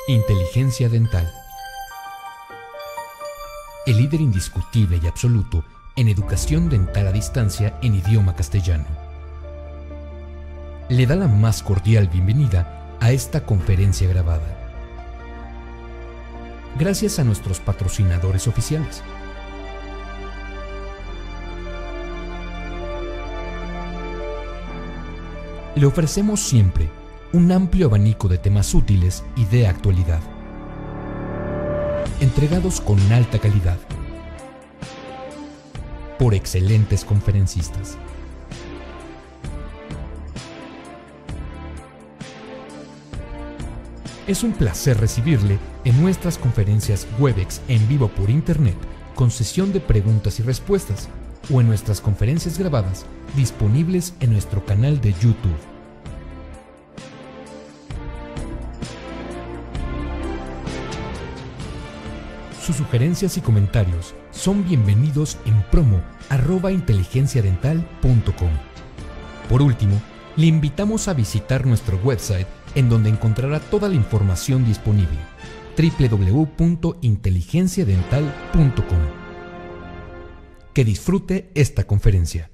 Inteligencia dental. El líder indiscutible y absoluto en educación dental a distancia en idioma castellano. Le da la más cordial bienvenida a esta conferencia grabada. Gracias a nuestros patrocinadores oficiales. Le ofrecemos siempre un amplio abanico de temas útiles y de actualidad, entregados con alta calidad, por excelentes conferencistas. Es un placer recibirle en nuestras conferencias Webex en vivo por Internet, con sesión de preguntas y respuestas, o en nuestras conferencias grabadas disponibles en nuestro canal de YouTube. Sus sugerencias y comentarios son bienvenidos en promo@inteligenciadental.com. Por último, le invitamos a visitar nuestro website, en donde encontrará toda la información disponible: www.inteligenciadental.com. Que disfrute esta conferencia.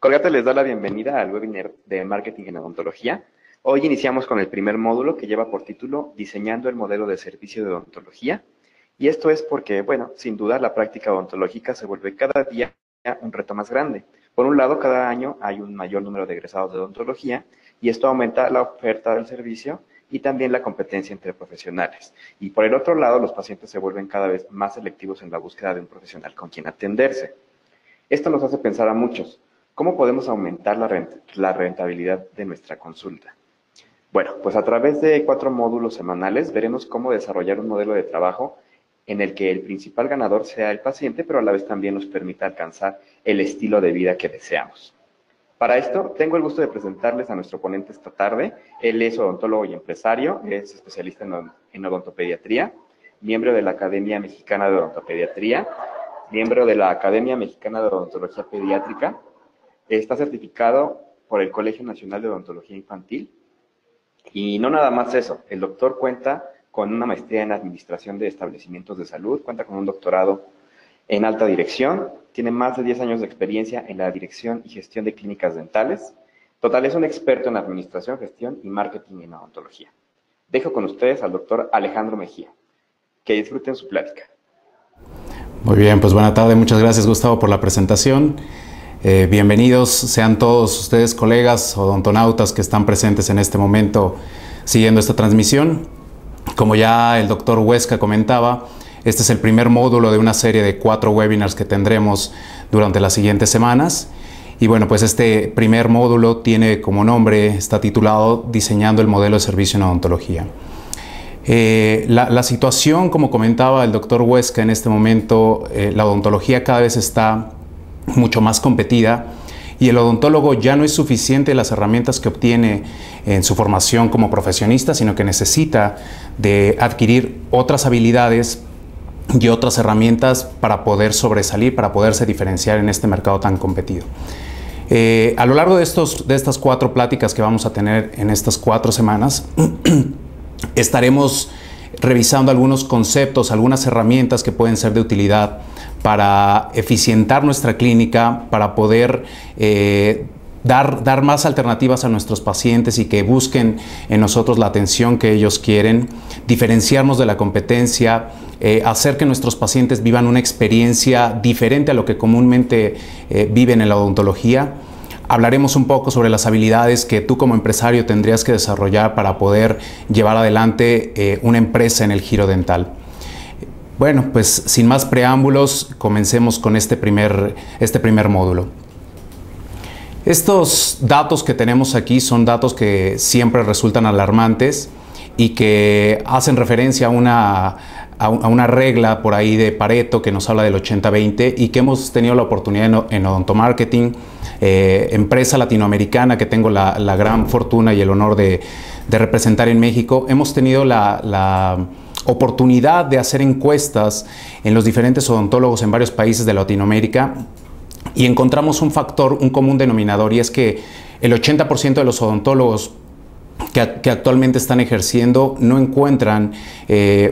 Colgate les da la bienvenida al webinar de Marketing en Odontología. Hoy iniciamos con el primer módulo, que lleva por título Diseñando el modelo de servicio de odontología. Y esto es porque, bueno, sin duda la práctica odontológica se vuelve cada día un reto más grande. Por un lado, cada año hay un mayor número de egresados de odontología y esto aumenta la oferta del servicio y también la competencia entre profesionales. Y por el otro lado, los pacientes se vuelven cada vez más selectivos en la búsqueda de un profesional con quien atenderse. Esto nos hace pensar a muchos: ¿cómo podemos aumentar la rentabilidad de nuestra consulta? Bueno, pues a través de 4 módulos semanales veremos cómo desarrollar un modelo de trabajo en el que el principal ganador sea el paciente, pero a la vez también nos permita alcanzar el estilo de vida que deseamos. Para esto, tengo el gusto de presentarles a nuestro ponente esta tarde. Él es odontólogo y empresario, es especialista en odontopediatría, miembro de la Academia Mexicana de Odontopediatría, miembro de la Academia Mexicana de Odontología Pediátrica. Está certificado por el Colegio Nacional de Odontología Infantil. Y no nada más eso, el doctor cuenta con una maestría en Administración de Establecimientos de Salud, cuenta con un doctorado en Alta Dirección, tiene más de 10 años de experiencia en la dirección y gestión de clínicas dentales. Total, es un experto en Administración, Gestión y Marketing en Odontología. Dejo con ustedes al doctor Alejandro Mejía. Que disfruten su plática. Muy bien, pues buena tarde, muchas gracias Gustavo por la presentación. Bienvenidos sean todos ustedes, colegas odontonautas que están presentes en este momento siguiendo esta transmisión. Como ya el doctor Huesca comentaba, este es el primer módulo de una serie de 4 webinars que tendremos durante las siguientes semanas. Y bueno, pues este primer módulo tiene como nombre, está titulado Diseñando el modelo de servicio en odontología. La situación, como comentaba el doctor Huesca en este momento, la odontología cada vez está mucho más competida y el odontólogo ya no es suficiente las herramientas que obtiene en su formación como profesionista, sino que necesita de adquirir otras habilidades y otras herramientas para poder sobresalir, para poderse diferenciar en este mercado tan competido. A lo largo de estas 4 pláticas que vamos a tener en estas 4 semanas, estaremos revisando algunos conceptos, algunas herramientas que pueden ser de utilidad para eficientar nuestra clínica, para poder dar más alternativas a nuestros pacientes y que busquen en nosotros la atención que ellos quieren, diferenciarnos de la competencia, hacer que nuestros pacientes vivan una experiencia diferente a lo que comúnmente viven en la odontología. Hablaremos un poco sobre las habilidades que tú como empresario tendrías que desarrollar para poder llevar adelante una empresa en el giro dental. Bueno, pues sin más preámbulos, comencemos con este primer módulo. Estos datos que tenemos aquí son datos que siempre resultan alarmantes y que hacen referencia a una regla por ahí de Pareto que nos habla del 80-20 y que hemos tenido la oportunidad en Odontomarketing, empresa latinoamericana que tengo la gran fortuna y el honor de representar en México. Hemos tenido la oportunidad de hacer encuestas en los diferentes odontólogos en varios países de Latinoamérica y encontramos un factor, un común denominador, y es que el 80% de los odontólogos que actualmente están ejerciendo no encuentran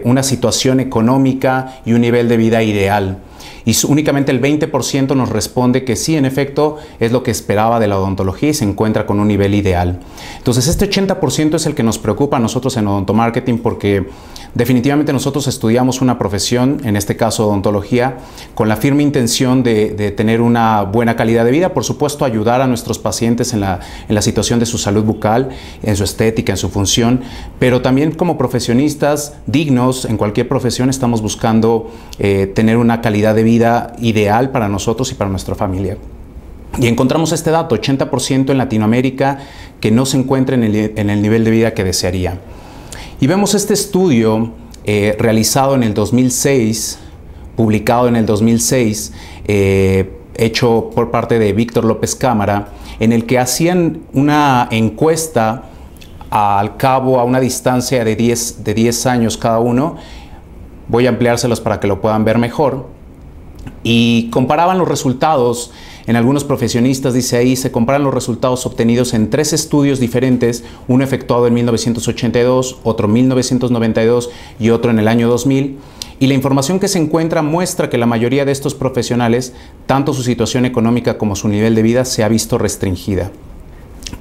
una situación económica y un nivel de vida ideal. Y únicamente el 20% nos responde que sí, en efecto, es lo que esperaba de la odontología y se encuentra con un nivel ideal. Entonces, este 80% es el que nos preocupa a nosotros en Odontomarketing, porque definitivamente nosotros estudiamos una profesión, en este caso odontología, con la firme intención de tener una buena calidad de vida, por supuesto ayudar a nuestros pacientes en la situación de su salud bucal, en su estética, en su función, pero también como profesionistas dignos en cualquier profesión estamos buscando tener una calidad de vida ideal para nosotros y para nuestra familia. Y encontramos este dato, 80% en Latinoamérica que no se encuentra en el nivel de vida que desearía. Y vemos este estudio realizado en el 2006, publicado en el 2006, hecho por parte de Víctor López Cámara, en el que hacían una encuesta al cabo a una distancia de 10 años cada uno. Voy a ampliárselos para que lo puedan ver mejor. Y comparaban los resultados. En algunos profesionistas, dice ahí, se comparan los resultados obtenidos en 3 estudios diferentes, uno efectuado en 1982, otro en 1992 y otro en el año 2000. Y la información que se encuentra muestra que la mayoría de estos profesionales, tanto su situación económica como su nivel de vida, se ha visto restringida.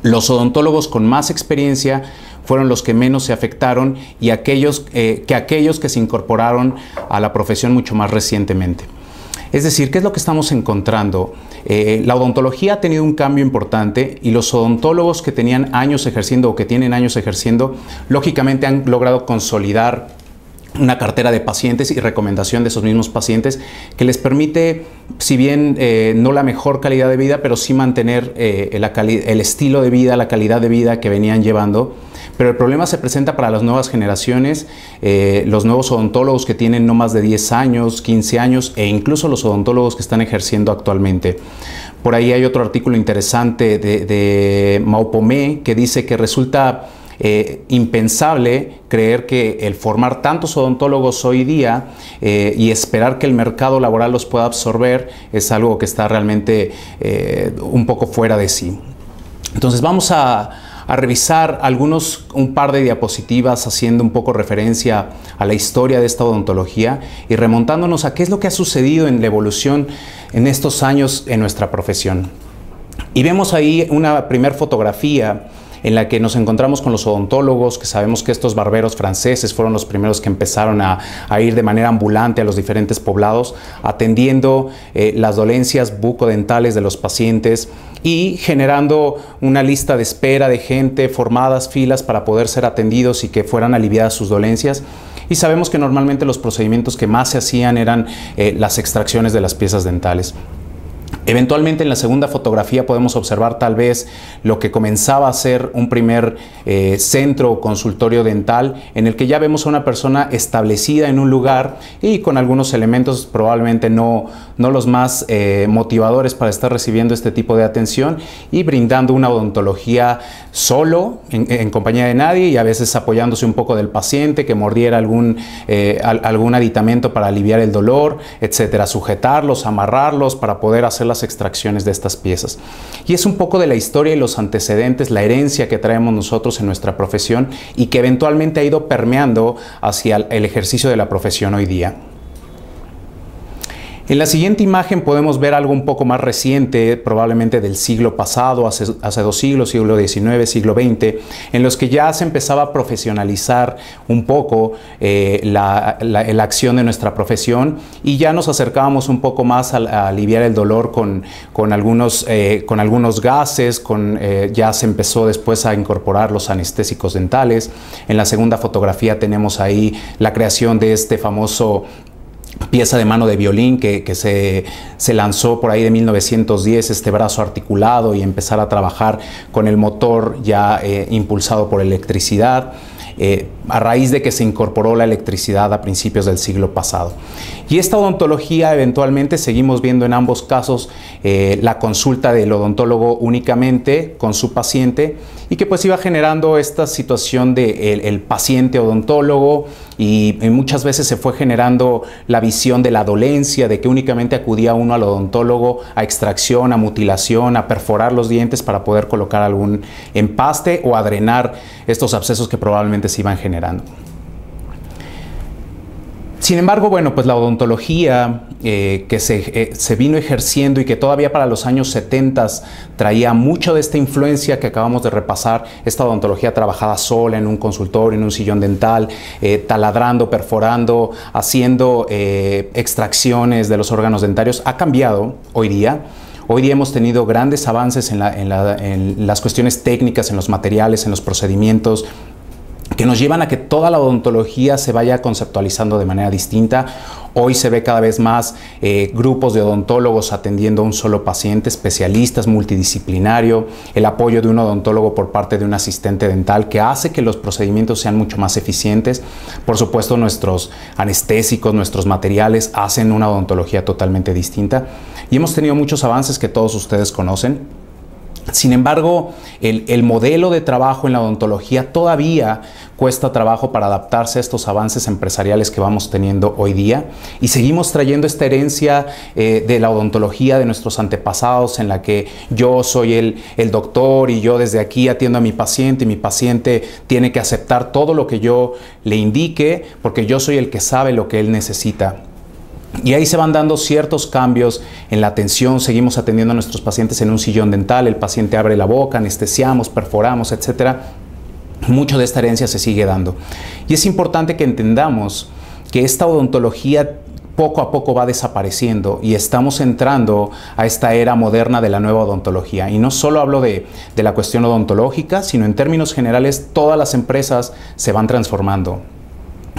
Los odontólogos con más experiencia fueron los que menos se afectaron y aquellos que se incorporaron a la profesión mucho más recientemente. Es decir, ¿qué es lo que estamos encontrando? La odontología ha tenido un cambio importante y los odontólogos que tenían años ejerciendo o que tienen años ejerciendo, lógicamente han logrado consolidar una cartera de pacientes y recomendación de esos mismos pacientes que les permite, si bien no la mejor calidad de vida, pero sí mantener el estilo de vida, la calidad de vida que venían llevando. Pero el problema se presenta para las nuevas generaciones, los nuevos odontólogos que tienen no más de 10 años, 15 años e incluso los odontólogos que están ejerciendo actualmente. Por ahí hay otro artículo interesante de Maupomé que dice que resulta impensable creer que el formar tantos odontólogos hoy día y esperar que el mercado laboral los pueda absorber es algo que está realmente un poco fuera de sí. Entonces vamos a revisar un par de diapositivas haciendo un poco referencia a la historia de esta odontología y remontándonos a qué es lo que ha sucedido en la evolución en estos años en nuestra profesión. Y vemos ahí una primera fotografía en la que nos encontramos con los odontólogos, que sabemos que estos barberos franceses fueron los primeros que empezaron a ir de manera ambulante a los diferentes poblados, atendiendo las dolencias bucodentales de los pacientes y generando una lista de espera de gente, formadas filas para poder ser atendidos y que fueran aliviadas sus dolencias. Y sabemos que normalmente los procedimientos que más se hacían eran las extracciones de las piezas dentales. Eventualmente en la segunda fotografía podemos observar tal vez lo que comenzaba a ser un primer centro o consultorio dental en el que ya vemos a una persona establecida en un lugar y con algunos elementos probablemente no los más motivadores para estar recibiendo este tipo de atención y brindando una odontología solo, en compañía de nadie y a veces apoyándose un poco del paciente que mordiera algún aditamento para aliviar el dolor, etcétera, sujetarlos, amarrarlos para poder hacer las extracciones de estas piezas. Y es un poco de la historia y los antecedentes, la herencia que traemos nosotros en nuestra profesión y que eventualmente ha ido permeando hacia el ejercicio de la profesión hoy día. En la siguiente imagen podemos ver algo un poco más reciente, probablemente del siglo pasado, hace 2 siglos, siglo XIX, siglo XX, en los que ya se empezaba a profesionalizar un poco la acción de nuestra profesión y ya nos acercábamos un poco más a aliviar el dolor con algunos gases, ya se empezó después a incorporar los anestésicos dentales. En la segunda fotografía tenemos ahí la creación de este famoso pieza de mano de violín que se lanzó por ahí de 1910, este brazo articulado, y empezar a trabajar con el motor ya impulsado por electricidad, a raíz de que se incorporó la electricidad a principios del siglo pasado. Y esta odontología, eventualmente seguimos viendo en ambos casos la consulta del odontólogo únicamente con su paciente, y que pues iba generando esta situación de el paciente odontólogo, y muchas veces se fue generando la visión de la dolencia, de que únicamente acudía uno al odontólogo a extracción, a mutilación, a perforar los dientes para poder colocar algún empaste o a drenar estos abscesos que probablemente se iban generando. Sin embargo, bueno, pues la odontología que se vino ejerciendo y que todavía para los años 70 traía mucho de esta influencia que acabamos de repasar, esta odontología trabajada sola en un consultorio, en un sillón dental, taladrando, perforando, haciendo extracciones de los órganos dentarios, ha cambiado hoy día. Hoy día hemos tenido grandes avances en las cuestiones técnicas, en los materiales, en los procedimientos, que nos llevan a que toda la odontología se vaya conceptualizando de manera distinta. Hoy se ve cada vez más grupos de odontólogos atendiendo a un solo paciente, especialistas, multidisciplinario, el apoyo de un odontólogo por parte de un asistente dental que hace que los procedimientos sean mucho más eficientes. Por supuesto, nuestros anestésicos, nuestros materiales hacen una odontología totalmente distinta, y hemos tenido muchos avances que todos ustedes conocen. Sin embargo, el modelo de trabajo en la odontología todavía cuesta trabajo para adaptarse a estos avances empresariales que vamos teniendo hoy día, y seguimos trayendo esta herencia de la odontología de nuestros antepasados, en la que yo soy el doctor y yo desde aquí atiendo a mi paciente, y mi paciente tiene que aceptar todo lo que yo le indique porque yo soy el que sabe lo que él necesita. Y ahí se van dando ciertos cambios en la atención. Seguimos atendiendo a nuestros pacientes en un sillón dental, el paciente abre la boca, anestesiamos, perforamos, etc. Mucho de esta herencia se sigue dando. Y es importante que entendamos que esta odontología poco a poco va desapareciendo, y estamos entrando a esta era moderna de la nueva odontología. Y no solo hablo de la cuestión odontológica, sino en términos generales todas las empresas se van transformando.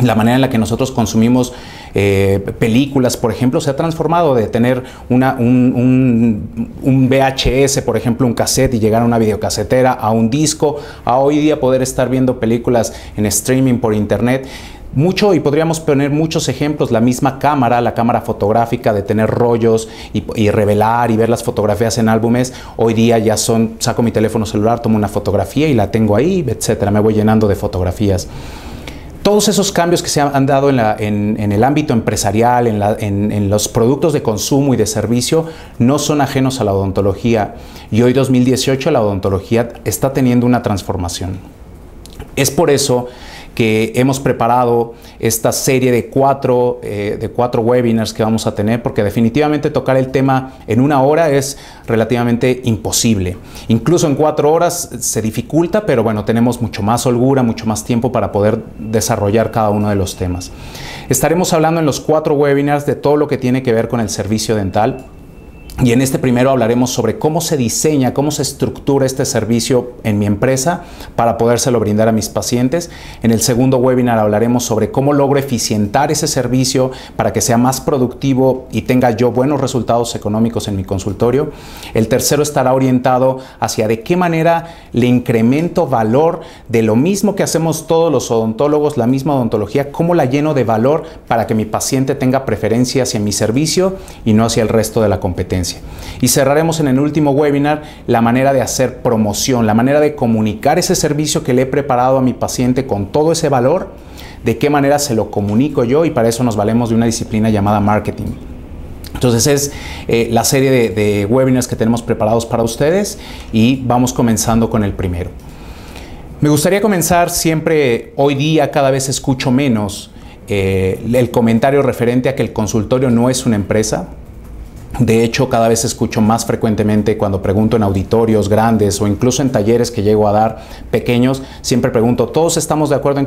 La manera en la que nosotros consumimos películas, por ejemplo, se ha transformado de tener un VHS, por ejemplo, un cassette, y llegar a una videocasetera, a un disco, a hoy día poder estar viendo películas en streaming por internet. Mucho, y podríamos poner muchos ejemplos, la misma cámara, la cámara fotográfica, de tener rollos y revelar y ver las fotografías en álbumes. Hoy día ya saco mi teléfono celular, tomo una fotografía y la tengo ahí, etcétera. Me voy llenando de fotografías. Todos esos cambios que se han dado en el ámbito empresarial, en los productos de consumo y de servicio, no son ajenos a la odontología. Y hoy, 2018, la odontología está teniendo una transformación. Es por eso que hemos preparado esta serie de cuatro webinars que vamos a tener, porque definitivamente tocar el tema en una hora es relativamente imposible. Incluso en 4 horas se dificulta, pero bueno, tenemos mucho más holgura, mucho más tiempo para poder desarrollar cada uno de los temas. Estaremos hablando en los 4 webinars de todo lo que tiene que ver con el servicio dental. Y en este primero hablaremos sobre cómo se diseña, cómo se estructura este servicio en mi empresa para podérselo brindar a mis pacientes. En el segundo webinar hablaremos sobre cómo logro eficientar ese servicio para que sea más productivo y tenga yo buenos resultados económicos en mi consultorio. El tercero estará orientado hacia de qué manera le incremento valor de lo mismo que hacemos todos los odontólogos, la misma odontología, cómo la lleno de valor para que mi paciente tenga preferencia hacia mi servicio y no hacia el resto de la competencia. Y cerraremos en el último webinar la manera de hacer promoción, la manera de comunicar ese servicio que le he preparado a mi paciente con todo ese valor, de qué manera se lo comunico yo, y para eso nos valemos de una disciplina llamada marketing. Entonces es la serie de webinars que tenemos preparados para ustedes, y vamos comenzando con el primero. Me gustaría comenzar siempre, hoy día cada vez escucho menos el comentario referente a que el consultorio no es una empresa. De hecho, cada vez escucho más frecuentemente cuando pregunto en auditorios grandes o incluso en talleres que llego a dar pequeños, siempre pregunto, ¿todos estamos de acuerdo en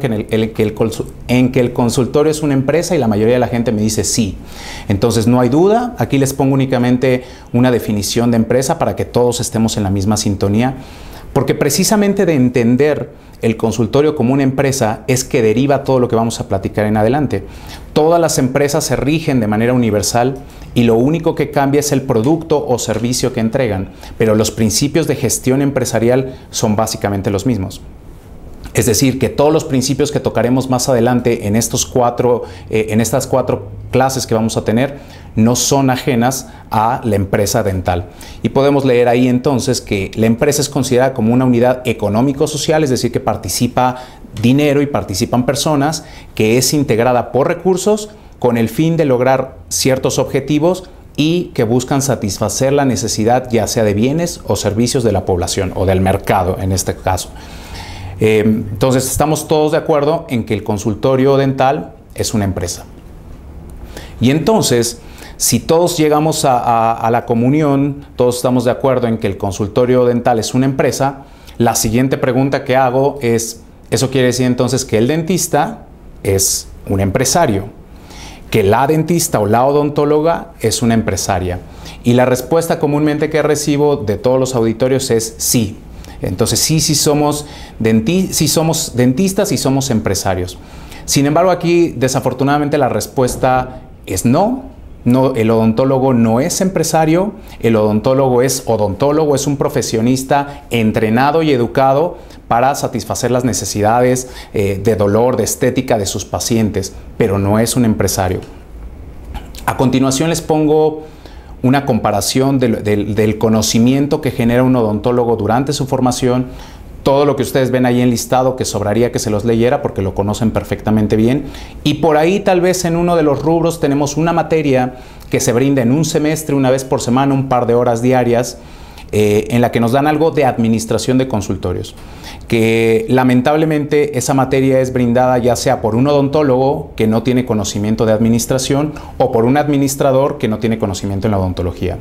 que el consultorio es una empresa? Y la mayoría de la gente me dice sí. Entonces no hay duda, aquí les pongo únicamente una definición de empresa para que todos estemos en la misma sintonía. Porque precisamente de entender el consultorio como una empresa es que deriva todo lo que vamos a platicar en adelante. Todas las empresas se rigen de manera universal y lo único que cambia es el producto o servicio que entregan, pero los principios de gestión empresarial son básicamente los mismos. Es decir, que todos los principios que tocaremos más adelante en estas cuatro clases que vamos a tener no son ajenas a la empresa dental. Y podemos leer ahí entonces que la empresa es considerada como una unidad económico-social, es decir, que participa dinero y participan personas, que es integrada por recursos con el fin de lograr ciertos objetivos y que buscan satisfacer la necesidad ya sea de bienes o servicios de la población o del mercado en este caso. Entonces estamos todos de acuerdo en que el consultorio dental es una empresa. Y entonces, si todos llegamos a la comunión, todos estamos de acuerdo en que el consultorio dental es una empresa, la siguiente pregunta que hago es, ¿eso quiere decir entonces que el dentista es un empresario? ¿Que la dentista o la odontóloga es una empresaria? Y la respuesta comúnmente que recibo de todos los auditorios es sí. Entonces sí somos dentistas y somos empresarios. Sin embargo, aquí desafortunadamente la respuesta es no. No, el odontólogo no es empresario, el odontólogo es un profesionista entrenado y educado para satisfacer las necesidades de dolor, de estética de sus pacientes, pero no es un empresario. A continuación les pongo una comparación del conocimiento que genera un odontólogo durante su formación. Todo lo que ustedes ven ahí enlistado, que sobraría que se los leyera porque lo conocen perfectamente bien. Y por ahí tal vez en uno de los rubros tenemos una materia que se brinda en un semestre, una vez por semana, un par de horas diarias, en la que nos dan algo de administración de consultorios. Que lamentablemente esa materia es brindada ya sea por un odontólogo que no tiene conocimiento de administración o por un administrador que no tiene conocimiento en la odontología.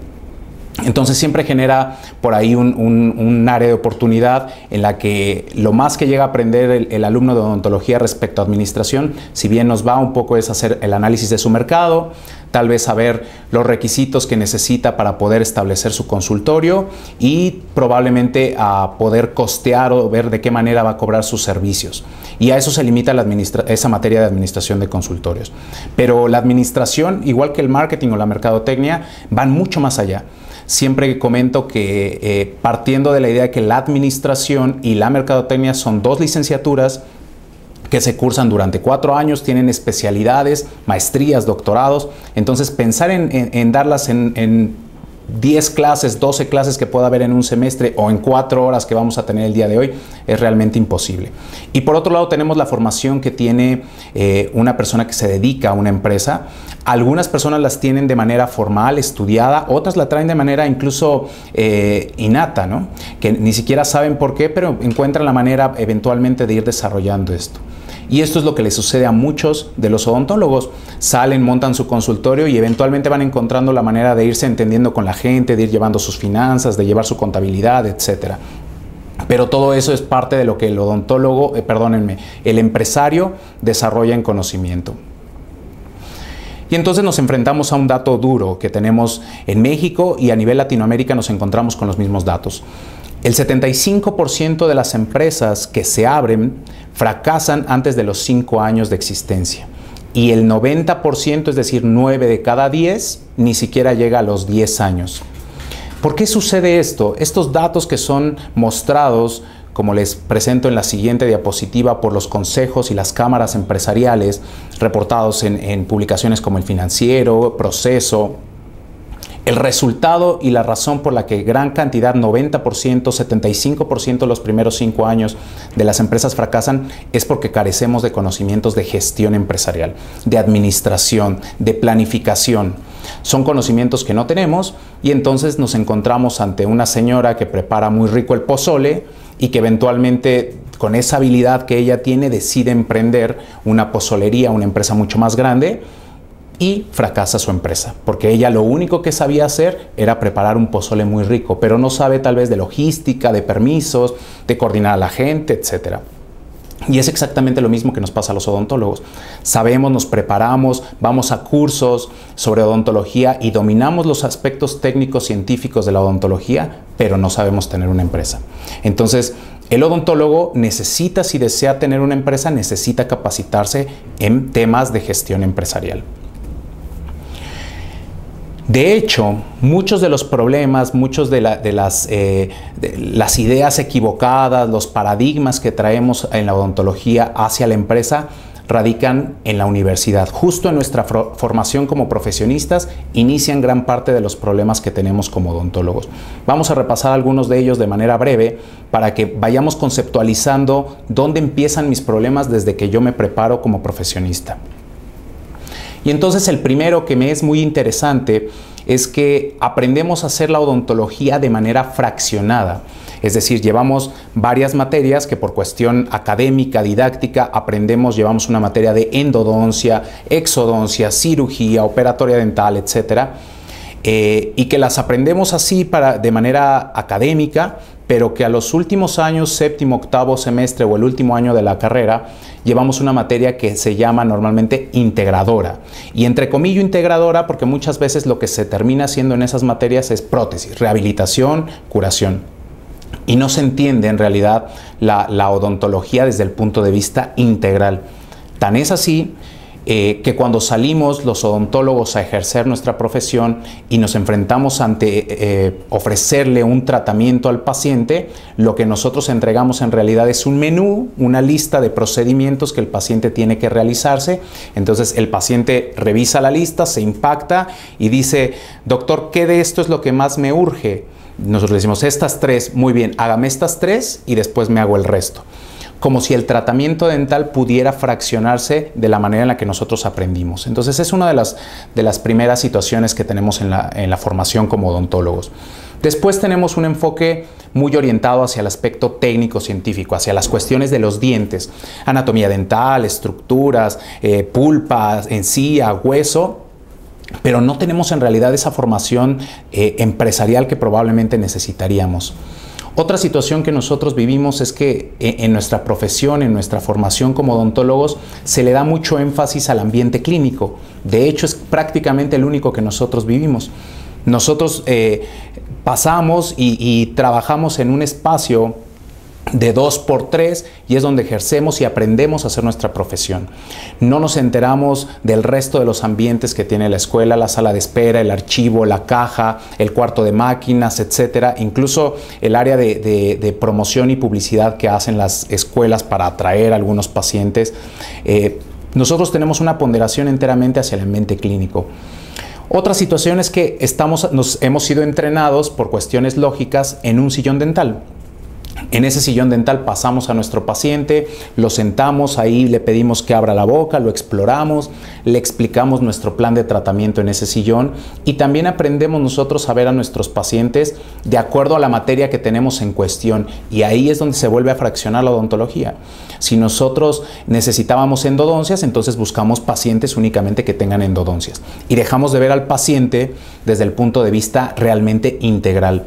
Entonces siempre genera por ahí un área de oportunidad en la que lo más que llega a aprender el alumno de odontología respecto a administración, si bien nos va un poco, es hacer el análisis de su mercado, tal vez saber los requisitos que necesita para poder establecer su consultorio y probablemente a poder costear o ver de qué manera va a cobrar sus servicios. Y a eso se limita esa materia de administración de consultorios. Pero la administración, igual que el marketing o la mercadotecnia, van mucho más allá. Siempre comento que partiendo de la idea de que la administración y la mercadotecnia son dos licenciaturas que se cursan durante 4 años, tienen especialidades, maestrías, doctorados. Entonces pensar en darlas en 10 clases, 12 clases que pueda haber en un semestre o en 4 horas que vamos a tener el día de hoy es realmente imposible. Y por otro lado tenemos la formación que tiene una persona que se dedica a una empresa. Algunas personas las tienen de manera formal, estudiada, otras la traen de manera incluso innata, ¿no? Que ni siquiera saben por qué, pero encuentran la manera eventualmente de ir desarrollando esto. Y esto es lo que le sucede a muchos de los odontólogos. Salen, montan su consultorio y eventualmente van encontrando la manera de irse entendiendo con la gente, de ir llevando sus finanzas, de llevar su contabilidad, etc. Pero todo eso es parte de lo que el odontólogo, el empresario desarrolla en conocimiento. Y entonces nos enfrentamos a un dato duro que tenemos en México y a nivel Latinoamérica nos encontramos con los mismos datos. El 75% de las empresas que se abren fracasan antes de los 5 años de existencia. Y el 90%, es decir, 9 de cada 10, ni siquiera llega a los 10 años. ¿Por qué sucede esto? Estos datos que son mostrados, como les presento en la siguiente diapositiva, por los consejos y las cámaras empresariales, reportados en publicaciones como El Financiero, Proceso. El resultado y la razón por la que gran cantidad, 90%, 75% los primeros 5 años de las empresas fracasan es porque carecemos de conocimientos de gestión empresarial, de administración, de planificación. Son conocimientos que no tenemos y entonces nos encontramos ante una señora que prepara muy rico el pozole y que eventualmente con esa habilidad que ella tiene decide emprender una pozolería, una empresa mucho más grande, y fracasa su empresa, porque ella lo único que sabía hacer era preparar un pozole muy rico, pero no sabe tal vez de logística, de permisos, de coordinar a la gente, etc. Y es exactamente lo mismo que nos pasa a los odontólogos. Sabemos, nos preparamos, vamos a cursos sobre odontología y dominamos los aspectos técnicos científicos de la odontología, pero no sabemos tener una empresa. Entonces, el odontólogo necesita, si desea tener una empresa, necesita capacitarse en temas de gestión empresarial. De hecho, muchos de los problemas, muchos de las ideas equivocadas, los paradigmas que traemos en la odontología hacia la empresa radican en la universidad. Justo en nuestra formación como profesionistas inician gran parte de los problemas que tenemos como odontólogos. Vamos a repasar algunos de ellos de manera breve para que vayamos conceptualizando dónde empiezan mis problemas desde que yo me preparo como profesionista. Y entonces el primero que me es muy interesante es que aprendemos a hacer la odontología de manera fraccionada. Es decir, llevamos varias materias que por cuestión académica, didáctica, llevamos una materia de endodoncia, exodoncia, cirugía, operatoria dental, etcétera, y que las aprendemos así de manera académica, pero que a los últimos años, séptimo, octavo semestre o el último año de la carrera, llevamos una materia que se llama normalmente integradora. Y entre comillas integradora porque muchas veces lo que se termina haciendo en esas materias es prótesis, rehabilitación, curación. Y no se entiende en realidad la odontología desde el punto de vista integral. Tan es así que cuando salimos los odontólogos a ejercer nuestra profesión y nos enfrentamos ante ofrecerle un tratamiento al paciente, lo que nosotros entregamos en realidad es un menú, una lista de procedimientos que el paciente tiene que realizarse. Entonces el paciente revisa la lista, se impacta y dice: doctor, ¿qué de esto es lo que más me urge? Nosotros le decimos: estas tres. Muy bien, hágame estas tres y después me hago el resto. Como si el tratamiento dental pudiera fraccionarse de la manera en la que nosotros aprendimos. Entonces es una de las primeras situaciones que tenemos en la formación como odontólogos. Después tenemos un enfoque muy orientado hacia el aspecto técnico-científico, hacia las cuestiones de los dientes, anatomía dental, estructuras, pulpa, encía, hueso, pero no tenemos en realidad esa formación empresarial que probablemente necesitaríamos. Otra situación que nosotros vivimos es que en nuestra profesión, en nuestra formación como odontólogos, se le da mucho énfasis al ambiente clínico. De hecho, es prácticamente el único que nosotros vivimos. Nosotros pasamos y trabajamos en un espacio de 2x3 y es donde ejercemos y aprendemos a hacer nuestra profesión. No nos enteramos del resto de los ambientes que tiene la escuela, la sala de espera, el archivo, la caja, el cuarto de máquinas, etcétera. Incluso el área de promoción y publicidad que hacen las escuelas para atraer a algunos pacientes. Nosotros tenemos una ponderación enteramente hacia el ambiente clínico. Otra situación es que nos hemos sido entrenados por cuestiones lógicas en un sillón dental. En ese sillón dental pasamos a nuestro paciente, lo sentamos, ahí le pedimos que abra la boca, lo exploramos, le explicamos nuestro plan de tratamiento en ese sillón y también aprendemos nosotros a ver a nuestros pacientes de acuerdo a la materia que tenemos en cuestión, y ahí es donde se vuelve a fraccionar la odontología. Si nosotros necesitábamos endodoncias, entonces buscamos pacientes únicamente que tengan endodoncias y dejamos de ver al paciente desde el punto de vista realmente integral.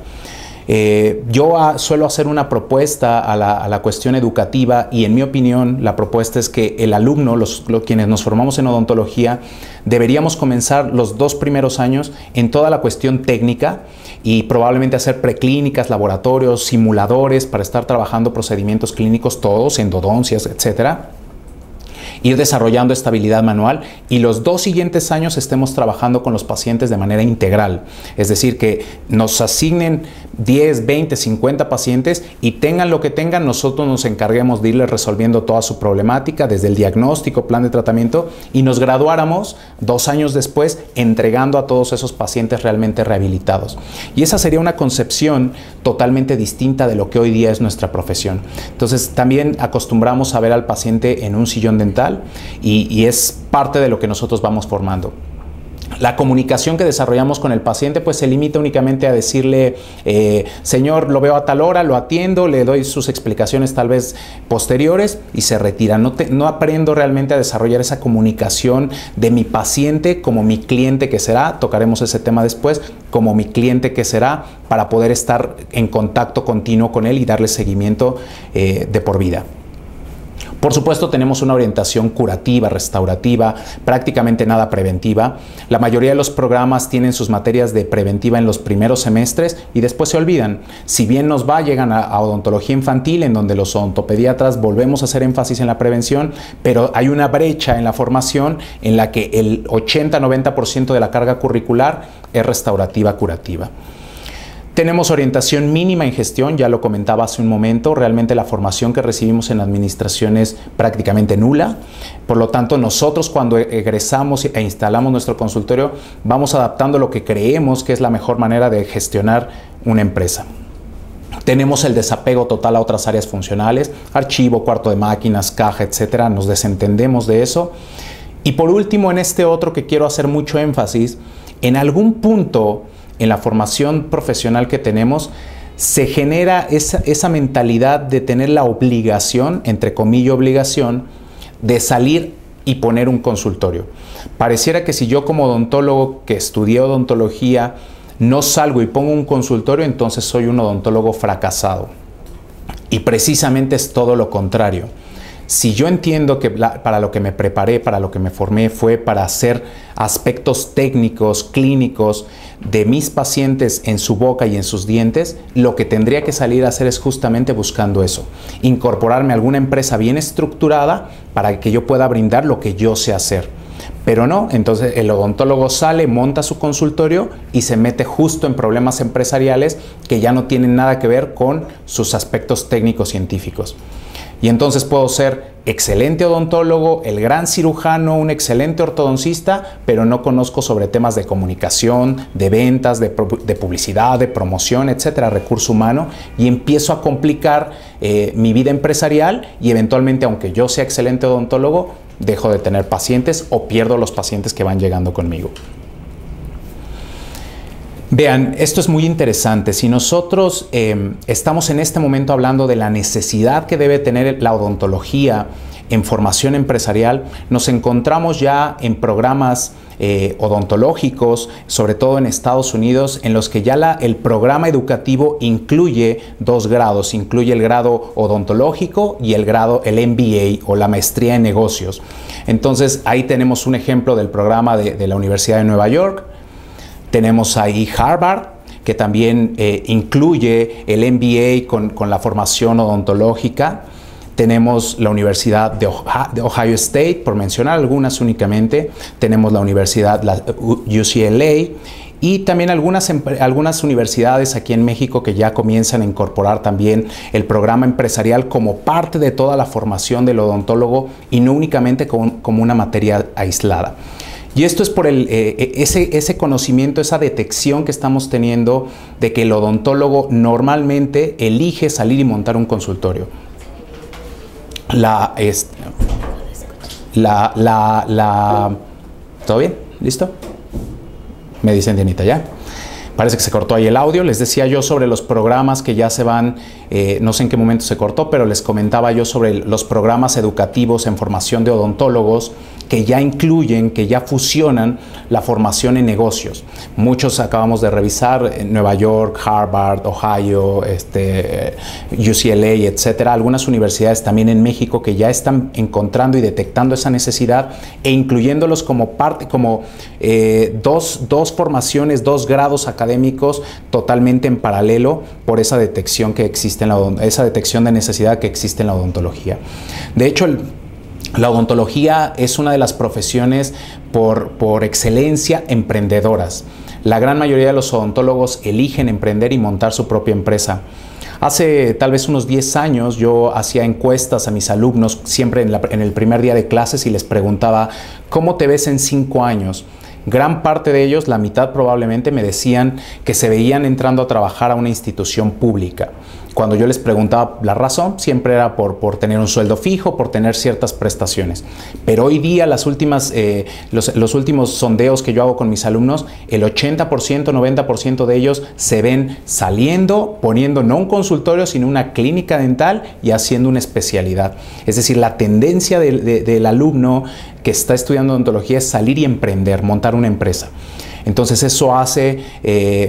Yo suelo hacer una propuesta a la cuestión educativa y en mi opinión la propuesta es que el alumno, quienes nos formamos en odontología, deberíamos comenzar los 2 primeros años en toda la cuestión técnica y probablemente hacer preclínicas, laboratorios, simuladores para estar trabajando procedimientos clínicos todos, endodoncias, etcétera. Ir desarrollando estabilidad manual y los 2 siguientes años estemos trabajando con los pacientes de manera integral. Es decir, que nos asignen 10, 20, 50 pacientes y tengan lo que tengan, nosotros nos encarguemos de irles resolviendo toda su problemática desde el diagnóstico, plan de tratamiento y nos graduáramos 2 años después entregando a todos esos pacientes realmente rehabilitados. Y esa sería una concepción totalmente distinta de lo que hoy día es nuestra profesión. Entonces también acostumbramos a ver al paciente en un sillón dental y es parte de lo que nosotros vamos formando. La comunicación que desarrollamos con el paciente pues se limita únicamente a decirle, señor, lo veo a tal hora, lo atiendo, le doy sus explicaciones tal vez posteriores y se retira. No aprendo realmente a desarrollar esa comunicación de mi paciente como mi cliente que será, tocaremos ese tema después, como mi cliente que será, para poder estar en contacto continuo con él y darle seguimiento de por vida. Por supuesto, tenemos una orientación curativa, restaurativa, prácticamente nada preventiva. La mayoría de los programas tienen sus materias de preventiva en los primeros semestres y después se olvidan. Si bien nos va, llegan a odontología infantil, en donde los odontopediatras volvemos a hacer énfasis en la prevención, pero hay una brecha en la formación en la que el 80-90% de la carga curricular es restaurativa, curativa. Tenemos orientación mínima en gestión, ya lo comentaba hace un momento, realmente la formación que recibimos en administración es prácticamente nula. Por lo tanto, nosotros cuando egresamos e instalamos nuestro consultorio, vamos adaptando lo que creemos que es la mejor manera de gestionar una empresa. Tenemos el desapego total a otras áreas funcionales, archivo, cuarto de máquinas, caja, etcétera. Nos desentendemos de eso. Y por último, en este otro que quiero hacer mucho énfasis, en algún punto en la formación profesional que tenemos, se genera esa mentalidad de tener la obligación, entre comillas obligación, de salir y poner un consultorio. Pareciera que si yo como odontólogo que estudié odontología no salgo y pongo un consultorio, entonces soy un odontólogo fracasado. Y precisamente es todo lo contrario. Si yo entiendo que para lo que me preparé, para lo que me formé, fue para hacer aspectos técnicos, clínicos de mis pacientes en su boca y en sus dientes, lo que tendría que salir a hacer es justamente buscando eso. Incorporarme a alguna empresa bien estructurada para que yo pueda brindar lo que yo sé hacer. Pero no, entonces el odontólogo sale, monta su consultorio y se mete justo en problemas empresariales que ya no tienen nada que ver con sus aspectos técnicos científicos. Y entonces puedo ser excelente odontólogo, el gran cirujano, un excelente ortodoncista, pero no conozco sobre temas de comunicación, de ventas, de publicidad, de promoción, etcétera, recurso humano, y empiezo a complicar mi vida empresarial y eventualmente, aunque yo sea excelente odontólogo, dejo de tener pacientes o pierdo los pacientes que van llegando conmigo. Vean, esto es muy interesante. Si nosotros estamos en este momento hablando de la necesidad que debe tener la odontología en formación empresarial, nos encontramos ya en programas odontológicos, sobre todo en Estados Unidos, en los que ya el programa educativo incluye dos grados, incluye el grado odontológico y el MBA o la maestría en negocios. Entonces ahí tenemos un ejemplo del programa de la Universidad de Nueva York. Tenemos ahí Harvard, que también incluye el MBA con la formación odontológica. Tenemos la Universidad de Ohio State, por mencionar algunas únicamente. Tenemos la Universidad UCLA y también algunas universidades aquí en México que ya comienzan a incorporar también el programa empresarial como parte de toda la formación del odontólogo y no únicamente como una materia aislada. Y esto es por ese conocimiento, esa detección que estamos teniendo de que el odontólogo normalmente elige salir y montar un consultorio. ¿Todo bien? ¿Listo? Me dicen, Dianita, ¿ya? Parece que se cortó ahí el audio. Les decía yo sobre los programas que ya se van, no sé en qué momento se cortó, pero les comentaba yo sobre los programas educativos en formación de odontólogos que ya incluyen, que ya fusionan la formación en negocios. Muchos acabamos de revisar en Nueva York, Harvard, Ohio, UCLA, etcétera. Algunas universidades también en México que ya están encontrando y detectando esa necesidad e incluyéndolos como parte, como dos formaciones, dos grados académicos totalmente en paralelo por esa detección que existe esa detección de necesidad que existe en la odontología. De hecho, la odontología es una de las profesiones por excelencia emprendedoras. La gran mayoría de los odontólogos eligen emprender y montar su propia empresa. Hace tal vez unos 10 años yo hacía encuestas a mis alumnos siempre en el primer día de clases y les preguntaba, ¿cómo te ves en 5 años? Gran parte de ellos, la mitad probablemente, me decían que se veían entrando a trabajar a una institución pública. Cuando yo les preguntaba la razón, siempre era por tener un sueldo fijo, por tener ciertas prestaciones. Pero hoy día, los últimos sondeos que yo hago con mis alumnos, el 80%, 90% de ellos se ven saliendo, poniendo no un consultorio, sino una clínica dental y haciendo una especialidad. Es decir, la tendencia del alumno que está estudiando odontología es salir y emprender, montar una empresa. Entonces eso hace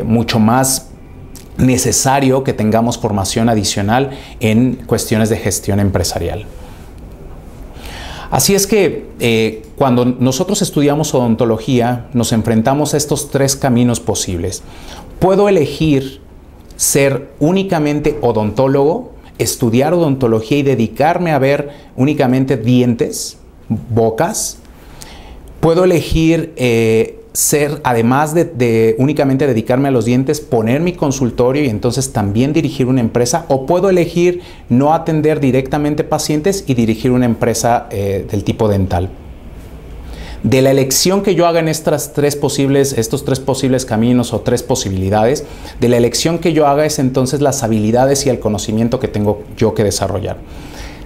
mucho más necesario que tengamos formación adicional en cuestiones de gestión empresarial. Así es que cuando nosotros estudiamos odontología, nos enfrentamos a estos 3 caminos posibles. Puedo elegir ser únicamente odontólogo, estudiar odontología y dedicarme a ver únicamente dientes, bocas. Puedo elegir ser, además de únicamente dedicarme a los dientes, poner mi consultorio y entonces también dirigir una empresa, o puedo elegir no atender directamente pacientes y dirigir una empresa del tipo dental. De la elección que yo haga en estos 3 posibles caminos o 3 posibilidades, de la elección que yo haga es entonces las habilidades y el conocimiento que tengo yo que desarrollar.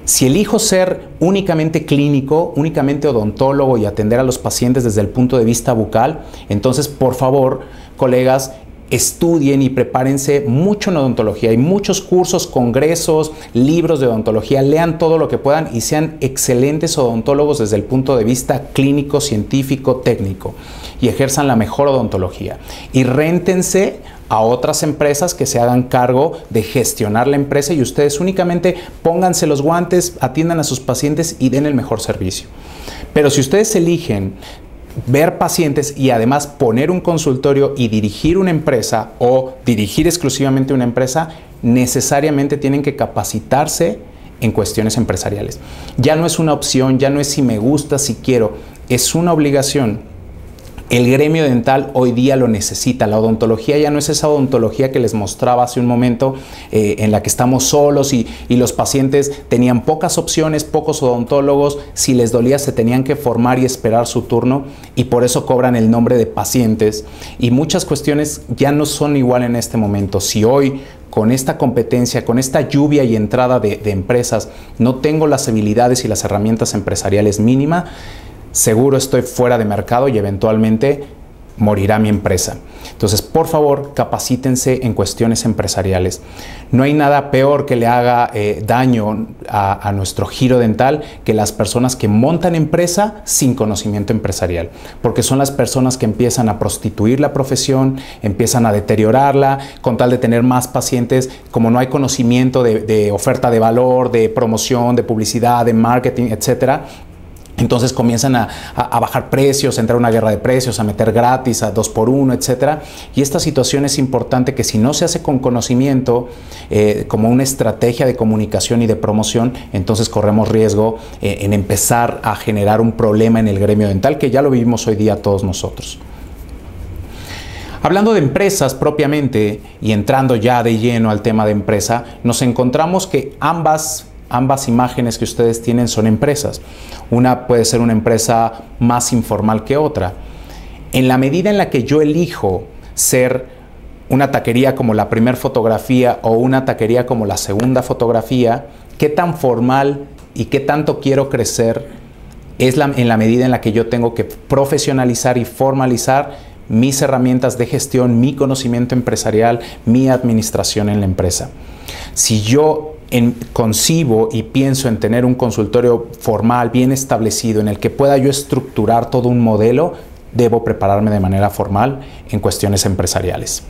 Si elijo ser únicamente clínico, únicamente odontólogo y atender a los pacientes desde el punto de vista bucal, entonces por favor, colegas, estudien y prepárense mucho en odontología. Hay muchos cursos, congresos, libros de odontología. Lean todo lo que puedan y sean excelentes odontólogos desde el punto de vista clínico, científico, técnico, y ejerzan la mejor odontología. Y réntense a otras empresas que se hagan cargo de gestionar la empresa y ustedes únicamente pónganse los guantes, atiendan a sus pacientes y den el mejor servicio. Pero si ustedes eligen ver pacientes y además poner un consultorio y dirigir una empresa o dirigir exclusivamente una empresa, necesariamente tienen que capacitarse en cuestiones empresariales. Ya no es una opción, ya no es si me gusta, si quiero, es una obligación. El gremio dental hoy día lo necesita. La odontología ya no es esa odontología que les mostraba hace un momento, en la que estamos solos y los pacientes tenían pocas opciones, pocos odontólogos. Si les dolía se tenían que formar y esperar su turno y por eso cobran el nombre de pacientes. Y muchas cuestiones ya no son igual en este momento. Si hoy con esta competencia, con esta lluvia y entrada de empresas, no tengo las habilidades y las herramientas empresariales mínimas, seguro estoy fuera de mercado y eventualmente morirá mi empresa. Entonces, por favor, capacítense en cuestiones empresariales. No hay nada peor que le haga daño a nuestro giro dental que las personas que montan empresa sin conocimiento empresarial, porque son las personas que empiezan a prostituir la profesión, empiezan a deteriorarla con tal de tener más pacientes. Como no hay conocimiento de oferta de valor, de promoción, de publicidad, de marketing, etcétera, entonces comienzan a bajar precios, a entrar a una guerra de precios, a meter gratis, a 2x1, etc. Y esta situación es importante que si no se hace con conocimiento, como una estrategia de comunicación y de promoción, entonces corremos riesgo en empezar a generar un problema en el gremio dental, que ya lo vivimos hoy día todos nosotros. Hablando de empresas propiamente y entrando ya de lleno al tema de empresa, nos encontramos que ambas imágenes que ustedes tienen son empresas. Una puede ser una empresa más informal que otra. En la medida en la que yo elijo ser una taquería como la primera fotografía o una taquería como la segunda fotografía, qué tan formal y qué tanto quiero crecer es en la medida en la que yo tengo que profesionalizar y formalizar mis herramientas de gestión, mi conocimiento empresarial, mi administración en la empresa. Si yo concibo y pienso en tener un consultorio formal, bien establecido, en el que pueda yo estructurar todo un modelo, debo prepararme de manera formal en cuestiones empresariales.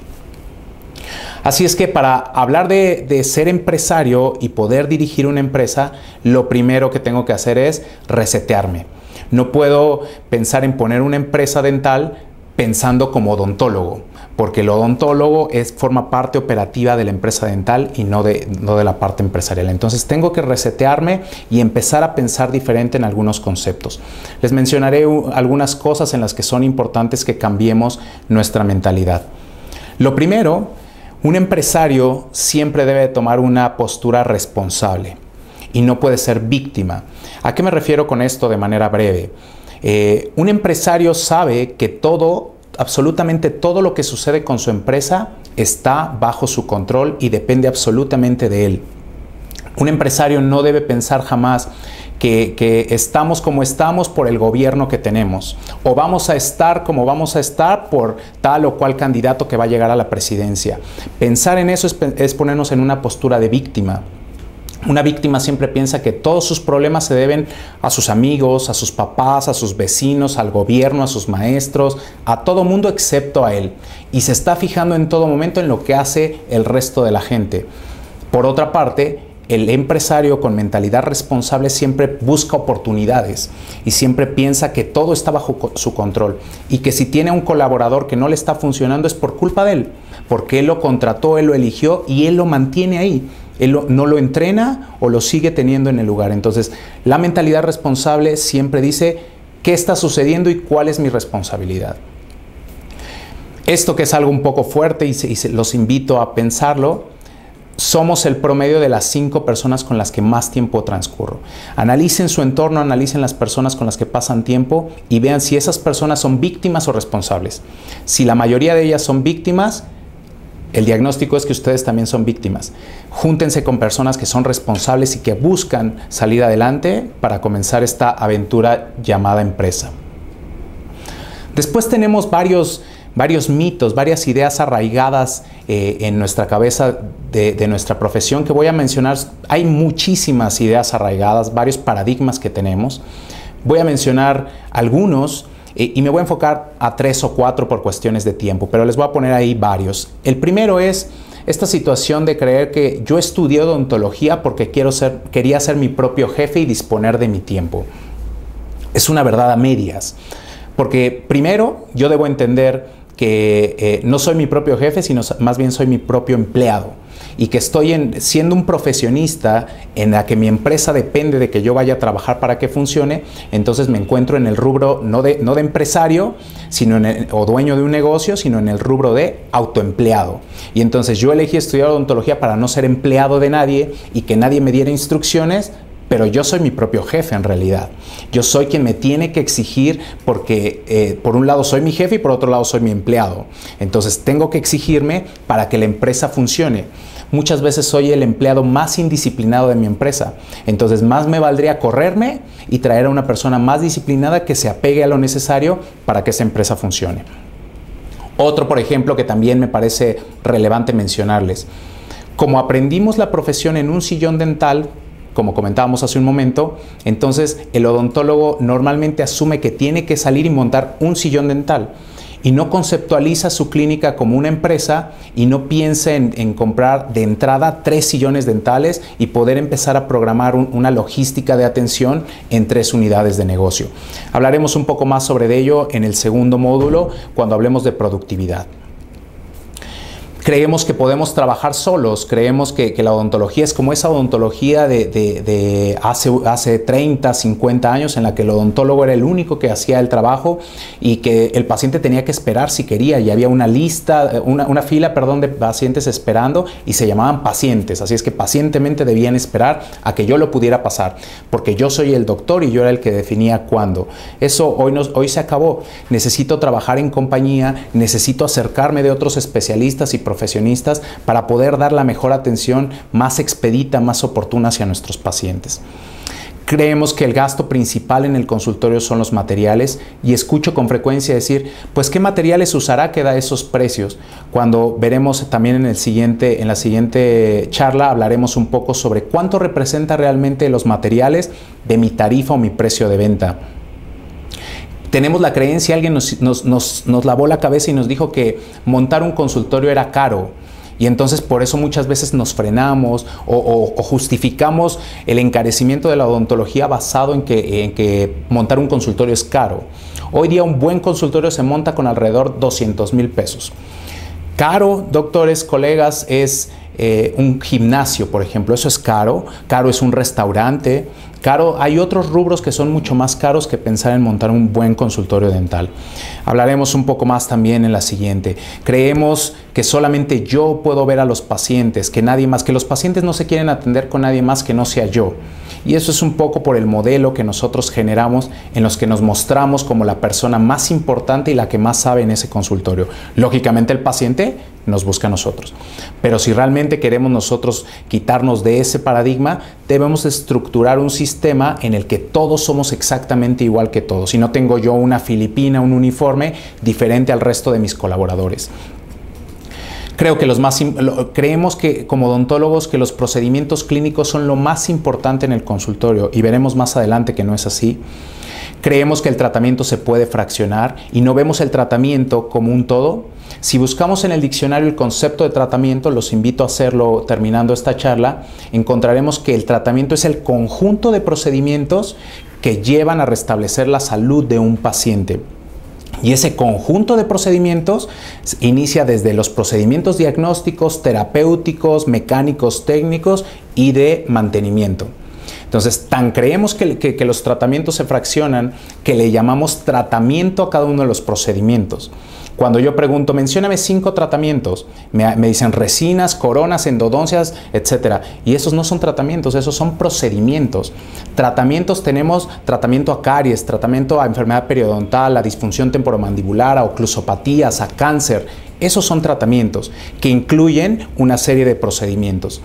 Así es que para hablar de ser empresario y poder dirigir una empresa, lo primero que tengo que hacer es resetearme. No puedo pensar en poner una empresa dental pensando como odontólogo, porque el odontólogo forma parte operativa de la empresa dental y no de la parte empresarial. Entonces tengo que resetearme y empezar a pensar diferente en algunos conceptos. Les mencionaré algunas cosas en las que son importantes que cambiemos nuestra mentalidad. Lo primero, un empresario siempre debe tomar una postura responsable y no puede ser víctima. ¿A qué me refiero con esto de manera breve? Un empresario sabe que absolutamente todo lo que sucede con su empresa está bajo su control y depende absolutamente de él. Un empresario no debe pensar jamás que estamos como estamos por el gobierno que tenemos, o vamos a estar como vamos a estar por tal o cual candidato que va a llegar a la presidencia. Pensar en eso es ponernos en una postura de víctima. Una víctima siempre piensa que todos sus problemas se deben a sus amigos, a sus papás, a sus vecinos, al gobierno, a sus maestros, a todo mundo excepto a él. Y se está fijando en todo momento en lo que hace el resto de la gente. Por otra parte, el empresario con mentalidad responsable siempre busca oportunidades y siempre piensa que todo está bajo su control y que si tiene un colaborador que no le está funcionando es por culpa de él, porque él lo contrató, él lo eligió y él lo mantiene ahí. Él no lo entrena o lo sigue teniendo en el lugar. Entonces, la mentalidad responsable siempre dice qué está sucediendo y cuál es mi responsabilidad. Esto, que es algo un poco fuerte y los invito a pensarlo, somos el promedio de las 5 personas con las que más tiempo transcurro. Analicen su entorno, analicen las personas con las que pasan tiempo y vean si esas personas son víctimas o responsables. Si la mayoría de ellas son víctimas, el diagnóstico es que ustedes también son víctimas. Júntense con personas que son responsables y que buscan salir adelante para comenzar esta aventura llamada empresa. Después tenemos varios mitos, varias ideas arraigadas en nuestra cabeza de nuestra profesión que voy a mencionar. Hay muchísimas ideas arraigadas, varios paradigmas que tenemos. Voy a mencionar algunos y me voy a enfocar a 3 o 4 por cuestiones de tiempo, pero les voy a poner ahí varios. El primero es esta situación de creer que yo estudié odontología porque quería ser mi propio jefe y disponer de mi tiempo. Es una verdad a medias, porque primero yo debo entender que no soy mi propio jefe, sino más bien soy mi propio empleado y que estoy siendo un profesionista en la que mi empresa depende de que yo vaya a trabajar para que funcione. Entonces me encuentro en el rubro no de empresario o dueño de un negocio, sino en el rubro de autoempleado. Y entonces yo elegí estudiar odontología para no ser empleado de nadie y que nadie me diera instrucciones, pero yo soy mi propio jefe en realidad. Yo soy quien me tiene que exigir porque por un lado soy mi jefe y por otro lado soy mi empleado. Entonces tengo que exigirme para que la empresa funcione. Muchas veces soy el empleado más indisciplinado de mi empresa. Entonces más me valdría correrme y traer a una persona más disciplinada que se apegue a lo necesario para que esa empresa funcione. Otro, por ejemplo, que también me parece relevante mencionarles. Como aprendimos la profesión en un sillón dental, como comentábamos hace un momento, entonces el odontólogo normalmente asume que tiene que salir y montar un sillón dental y no conceptualiza su clínica como una empresa y no piensa en comprar de entrada 3 sillones dentales y poder empezar a programar una logística de atención en 3 unidades de negocio. Hablaremos un poco más sobre ello en el segundo módulo cuando hablemos de productividad. Creemos que podemos trabajar solos, creemos que la odontología es como esa odontología de hace 30, 50 años en la que el odontólogo era el único que hacía el trabajo y que el paciente tenía que esperar si quería y había una fila de pacientes esperando y se llamaban pacientes, así es que pacientemente debían esperar a que yo lo pudiera pasar porque yo soy el doctor y yo era el que definía cuándo. Eso hoy se acabó. Necesito trabajar en compañía, necesito acercarme de otros especialistas y profesionistas para poder dar la mejor atención más expedita, más oportuna hacia nuestros pacientes. Creemos que el gasto principal en el consultorio son los materiales y escucho con frecuencia decir, pues ¿qué materiales usará que da esos precios? Cuando veremos también en la siguiente charla hablaremos un poco sobre cuánto representa realmente los materiales de mi tarifa o mi precio de venta. Tenemos la creencia, alguien nos lavó la cabeza y nos dijo que montar un consultorio era caro. Y entonces por eso muchas veces nos frenamos o justificamos el encarecimiento de la odontología basado en que montar un consultorio es caro. Hoy día un buen consultorio se monta con alrededor de 200,000 pesos. Caro, doctores, colegas, es un gimnasio, por ejemplo. Eso es caro. Caro es un restaurante. Caro, hay otros rubros que son mucho más caros que pensar en montar un buen consultorio dental. Hablaremos un poco más también en la siguiente. Creemos que solamente yo puedo ver a los pacientes, que nadie más, que los pacientes no se quieren atender con nadie más que no sea yo. Y eso es un poco por el modelo que nosotros generamos en los que nos mostramos como la persona más importante y la que más sabe en ese consultorio. Lógicamente el paciente nos busca a nosotros. Pero si realmente queremos nosotros quitarnos de ese paradigma, debemos estructurar un sistema en el que todos somos exactamente igual que todos. Y no tengo yo una filipina, un uniforme diferente al resto de mis colaboradores. Creemos que como odontólogos que los procedimientos clínicos son lo más importante en el consultorio y veremos más adelante que no es así. Creemos que el tratamiento se puede fraccionar y no vemos el tratamiento como un todo. Si buscamos en el diccionario el concepto de tratamiento, los invito a hacerlo terminando esta charla, encontraremos que el tratamiento es el conjunto de procedimientos que llevan a restablecer la salud de un paciente. Y ese conjunto de procedimientos inicia desde los procedimientos diagnósticos, terapéuticos, mecánicos, técnicos y de mantenimiento. Entonces, tan creemos que los tratamientos se fraccionan que le llamamos tratamiento a cada uno de los procedimientos. Cuando yo pregunto, mencióname 5 tratamientos, me dicen resinas, coronas, endodoncias, etc. Y esos no son tratamientos, esos son procedimientos. Tratamientos tenemos tratamiento a caries, tratamiento a enfermedad periodontal, a disfunción temporomandibular, a oclusopatías, a cáncer. Esos son tratamientos que incluyen una serie de procedimientos.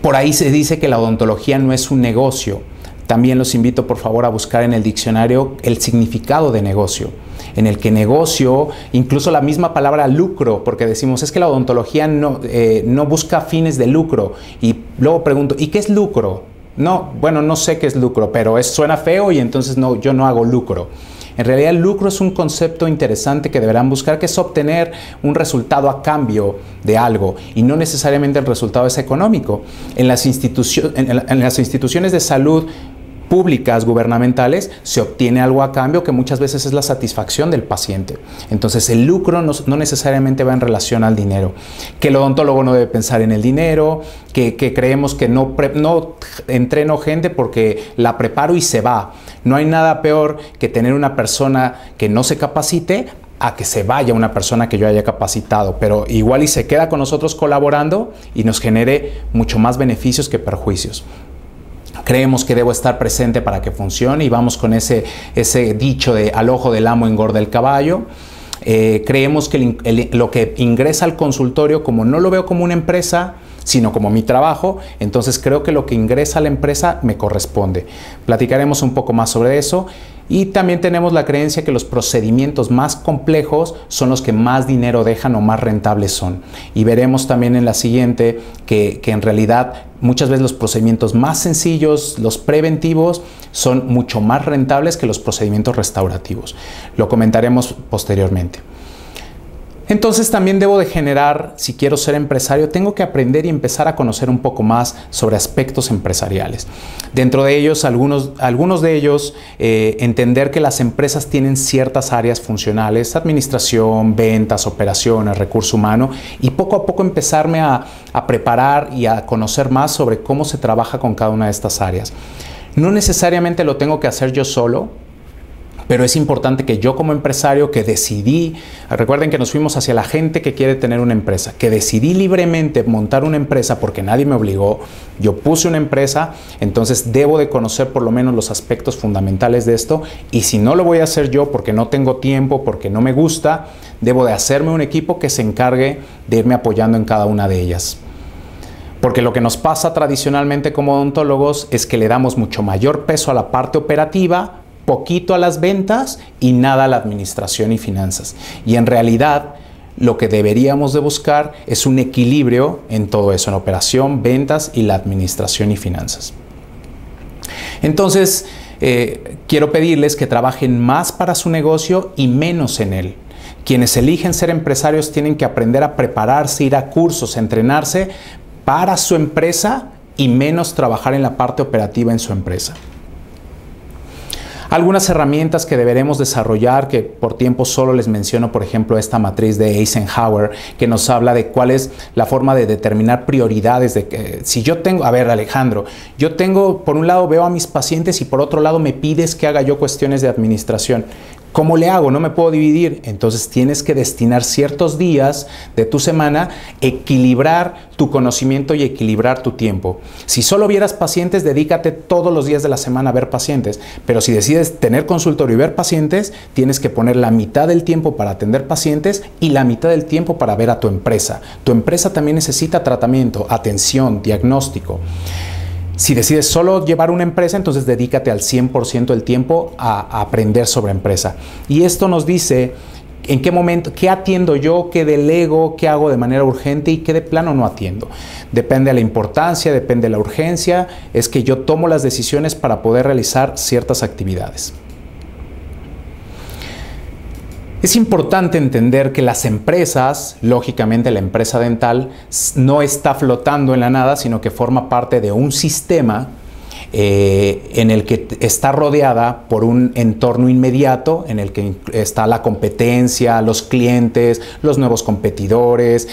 Por ahí se dice que la odontología no es un negocio. También los invito por favor a buscar en el diccionario el significado de negocio, en el que negocio, incluso la misma palabra lucro, porque decimos es que la odontología no busca fines de lucro, y luego pregunto, ¿y qué es lucro? No, bueno, no sé qué es lucro, pero suena feo y entonces no, yo no hago lucro. En realidad el lucro es un concepto interesante que deberán buscar, que es obtener un resultado a cambio de algo y no necesariamente el resultado es económico. En las instituciones de salud públicas, gubernamentales, se obtiene algo a cambio que muchas veces es la satisfacción del paciente. Entonces el lucro no necesariamente va en relación al dinero. Que el odontólogo no debe pensar en el dinero, que creemos que no entreno gente porque la preparo y se va. No hay nada peor que tener una persona que no se capacite a que se vaya una persona que yo haya capacitado, pero igual y se queda con nosotros colaborando y nos genere mucho más beneficios que perjuicios. Creemos que debo estar presente para que funcione y vamos con ese dicho de al ojo del amo engorda el caballo. Creemos que lo que ingresa al consultorio, como no lo veo como una empresa, sino como mi trabajo, entonces creo que lo que ingresa a la empresa me corresponde. Platicaremos un poco más sobre eso. Y también tenemos la creencia que los procedimientos más complejos son los que más dinero dejan o más rentables son. Y veremos también en la siguiente que en realidad muchas veces los procedimientos más sencillos, los preventivos, son mucho más rentables que los procedimientos restaurativos. Lo comentaremos posteriormente. Entonces también debo de generar, si quiero ser empresario, tengo que aprender y empezar a conocer un poco más sobre aspectos empresariales. Dentro de ellos, algunos de ellos, entender que las empresas tienen ciertas áreas funcionales, administración, ventas, operaciones, recurso humano, y poco a poco empezarme a preparar y a conocer más sobre cómo se trabaja con cada una de estas áreas. No necesariamente lo tengo que hacer yo solo, pero es importante que yo como empresario que decidí, recuerden que nos fuimos hacia la gente que quiere tener una empresa, que decidí libremente montar una empresa porque nadie me obligó, yo puse una empresa, entonces debo de conocer por lo menos los aspectos fundamentales de esto, y si no lo voy a hacer yo porque no tengo tiempo, porque no me gusta, debo de hacerme un equipo que se encargue de irme apoyando en cada una de ellas. Porque lo que nos pasa tradicionalmente como odontólogos es que le damos mucho mayor peso a la parte operativa, poquito a las ventas y nada a la administración y finanzas. Y en realidad lo que deberíamos de buscar es un equilibrio en todo eso, en operación, ventas y la administración y finanzas. Entonces, quiero pedirles que trabajen más para su negocio y menos en él. Quienes eligen ser empresarios tienen que aprender a prepararse, ir a cursos, entrenarse para su empresa y menos trabajar en la parte operativa en su empresa. Algunas herramientas que deberemos desarrollar, que por tiempo solo les menciono, por ejemplo, esta matriz de Eisenhower, que nos habla de cuál es la forma de determinar prioridades. De que, si yo tengo, a ver Alejandro, yo tengo, por un lado veo a mis pacientes y por otro lado me pides que haga yo cuestiones de administración. ¿Cómo le hago? No me puedo dividir. Entonces tienes que destinar ciertos días de tu semana, equilibrar tu conocimiento y equilibrar tu tiempo. Si solo vieras pacientes, dedícate todos los días de la semana a ver pacientes. Pero si decides tener consultorio y ver pacientes, tienes que poner la mitad del tiempo para atender pacientes y la mitad del tiempo para ver a tu empresa. Tu empresa también necesita tratamiento, atención, diagnóstico. Si decides solo llevar una empresa, entonces dedícate al 100% del tiempo a aprender sobre empresa. Y esto nos dice en qué momento, qué atiendo yo, qué delego, qué hago de manera urgente y qué de plano no atiendo. Depende de la importancia, depende de la urgencia, es que yo tomo las decisiones para poder realizar ciertas actividades. Es importante entender que las empresas, lógicamente la empresa dental, no está flotando en la nada, sino que forma parte de un sistema en el que está rodeada por un entorno inmediato, en el que está la competencia, los clientes, los nuevos competidores,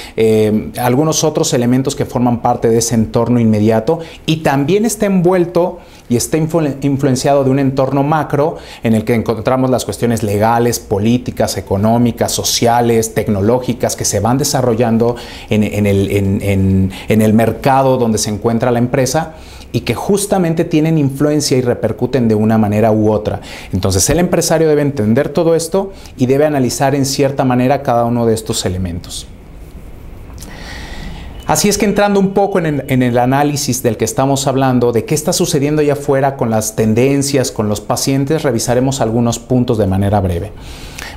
algunos otros elementos que forman parte de ese entorno inmediato, y también está envuelto y está influenciado de un entorno macro en el que encontramos las cuestiones legales, políticas, económicas, sociales, tecnológicas que se van desarrollando en el mercado donde se encuentra la empresa, y que justamente tienen influencia y repercuten de una manera u otra. Entonces el empresario debe entender todo esto y debe analizar en cierta manera cada uno de estos elementos. Así es que entrando un poco en el análisis del que estamos hablando, de qué está sucediendo allá afuera con las tendencias, con los pacientes, revisaremos algunos puntos de manera breve.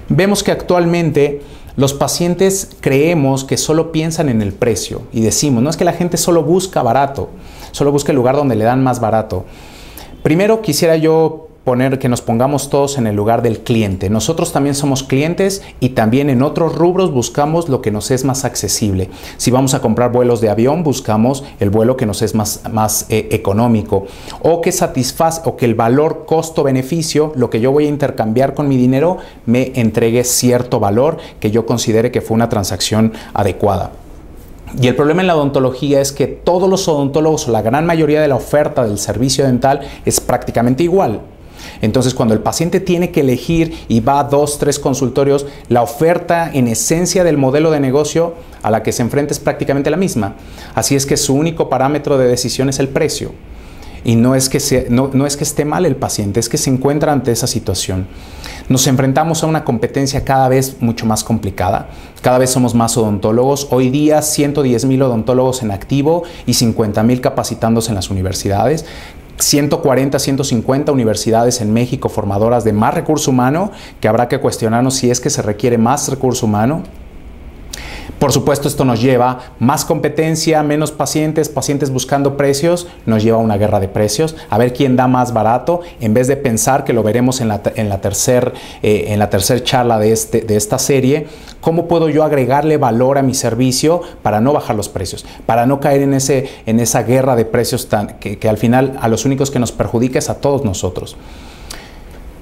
Vemos que actualmente los pacientes creemos que solo piensan en el precio y decimos, no es que la gente solo busca barato, solo busca el lugar donde le dan más barato. Primero quisiera yo poner que nos pongamos todos en el lugar del cliente. Nosotros también somos clientes y también en otros rubros buscamos lo que nos es más accesible. Si vamos a comprar vuelos de avión, buscamos el vuelo que nos es más económico, o que satisface, o que el valor costo-beneficio, lo que yo voy a intercambiar con mi dinero, me entregue cierto valor que yo considere que fue una transacción adecuada. Y el problema en la odontología es que todos los odontólogos, o la gran mayoría de la oferta del servicio dental, es prácticamente igual. Entonces, cuando el paciente tiene que elegir y va a 2, 3 consultorios, la oferta en esencia del modelo de negocio a la que se enfrenta es prácticamente la misma. Así es que su único parámetro de decisión es el precio. Y no es que esté mal el paciente, es que se encuentra ante esa situación. Nos enfrentamos a una competencia cada vez mucho más complicada. Cada vez somos más odontólogos. Hoy día 110,000 odontólogos en activo y 50,000 capacitándose en las universidades. 140, 150 universidades en México formadoras de más recurso humano, que habrá que cuestionarnos si es que se requiere más recurso humano. Por supuesto, esto nos lleva más competencia, menos pacientes, pacientes buscando precios, nos lleva a una guerra de precios, a ver quién da más barato, en vez de pensar, que lo veremos en la tercer charla de esta serie, cómo puedo yo agregarle valor a mi servicio para no bajar los precios, para no caer en esa guerra de precios que al final a los únicos que nos perjudica es a todos nosotros.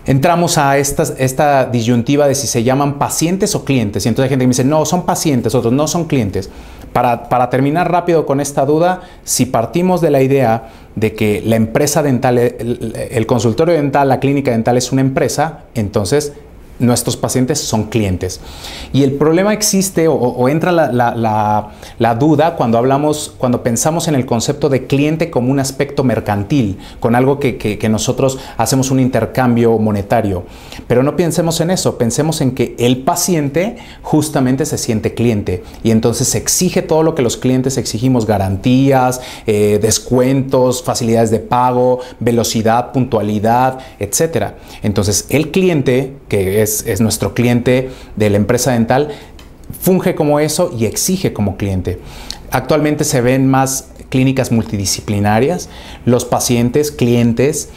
Entramos a esta disyuntiva de si se llaman pacientes o clientes. Y entonces hay gente que me dice, no, son pacientes, otros no son clientes. Para terminar rápido con esta duda, si partimos de la idea de que la empresa dental, el consultorio dental, la clínica dental es una empresa, entonces nuestros pacientes son clientes. Y el problema existe o entra la duda cuando pensamos en el concepto de cliente como un aspecto mercantil, con algo que nosotros hacemos un intercambio monetario. Pero no pensemos en eso, pensemos en que el paciente justamente se siente cliente y entonces exige todo lo que los clientes exigimos: garantías, descuentos, facilidades de pago, velocidad, puntualidad, etc. Entonces el cliente, que es nuestro cliente de la empresa dental, funge como eso y exige como cliente. Actualmente se ven más clínicas multidisciplinarias. Los pacientes, clientes,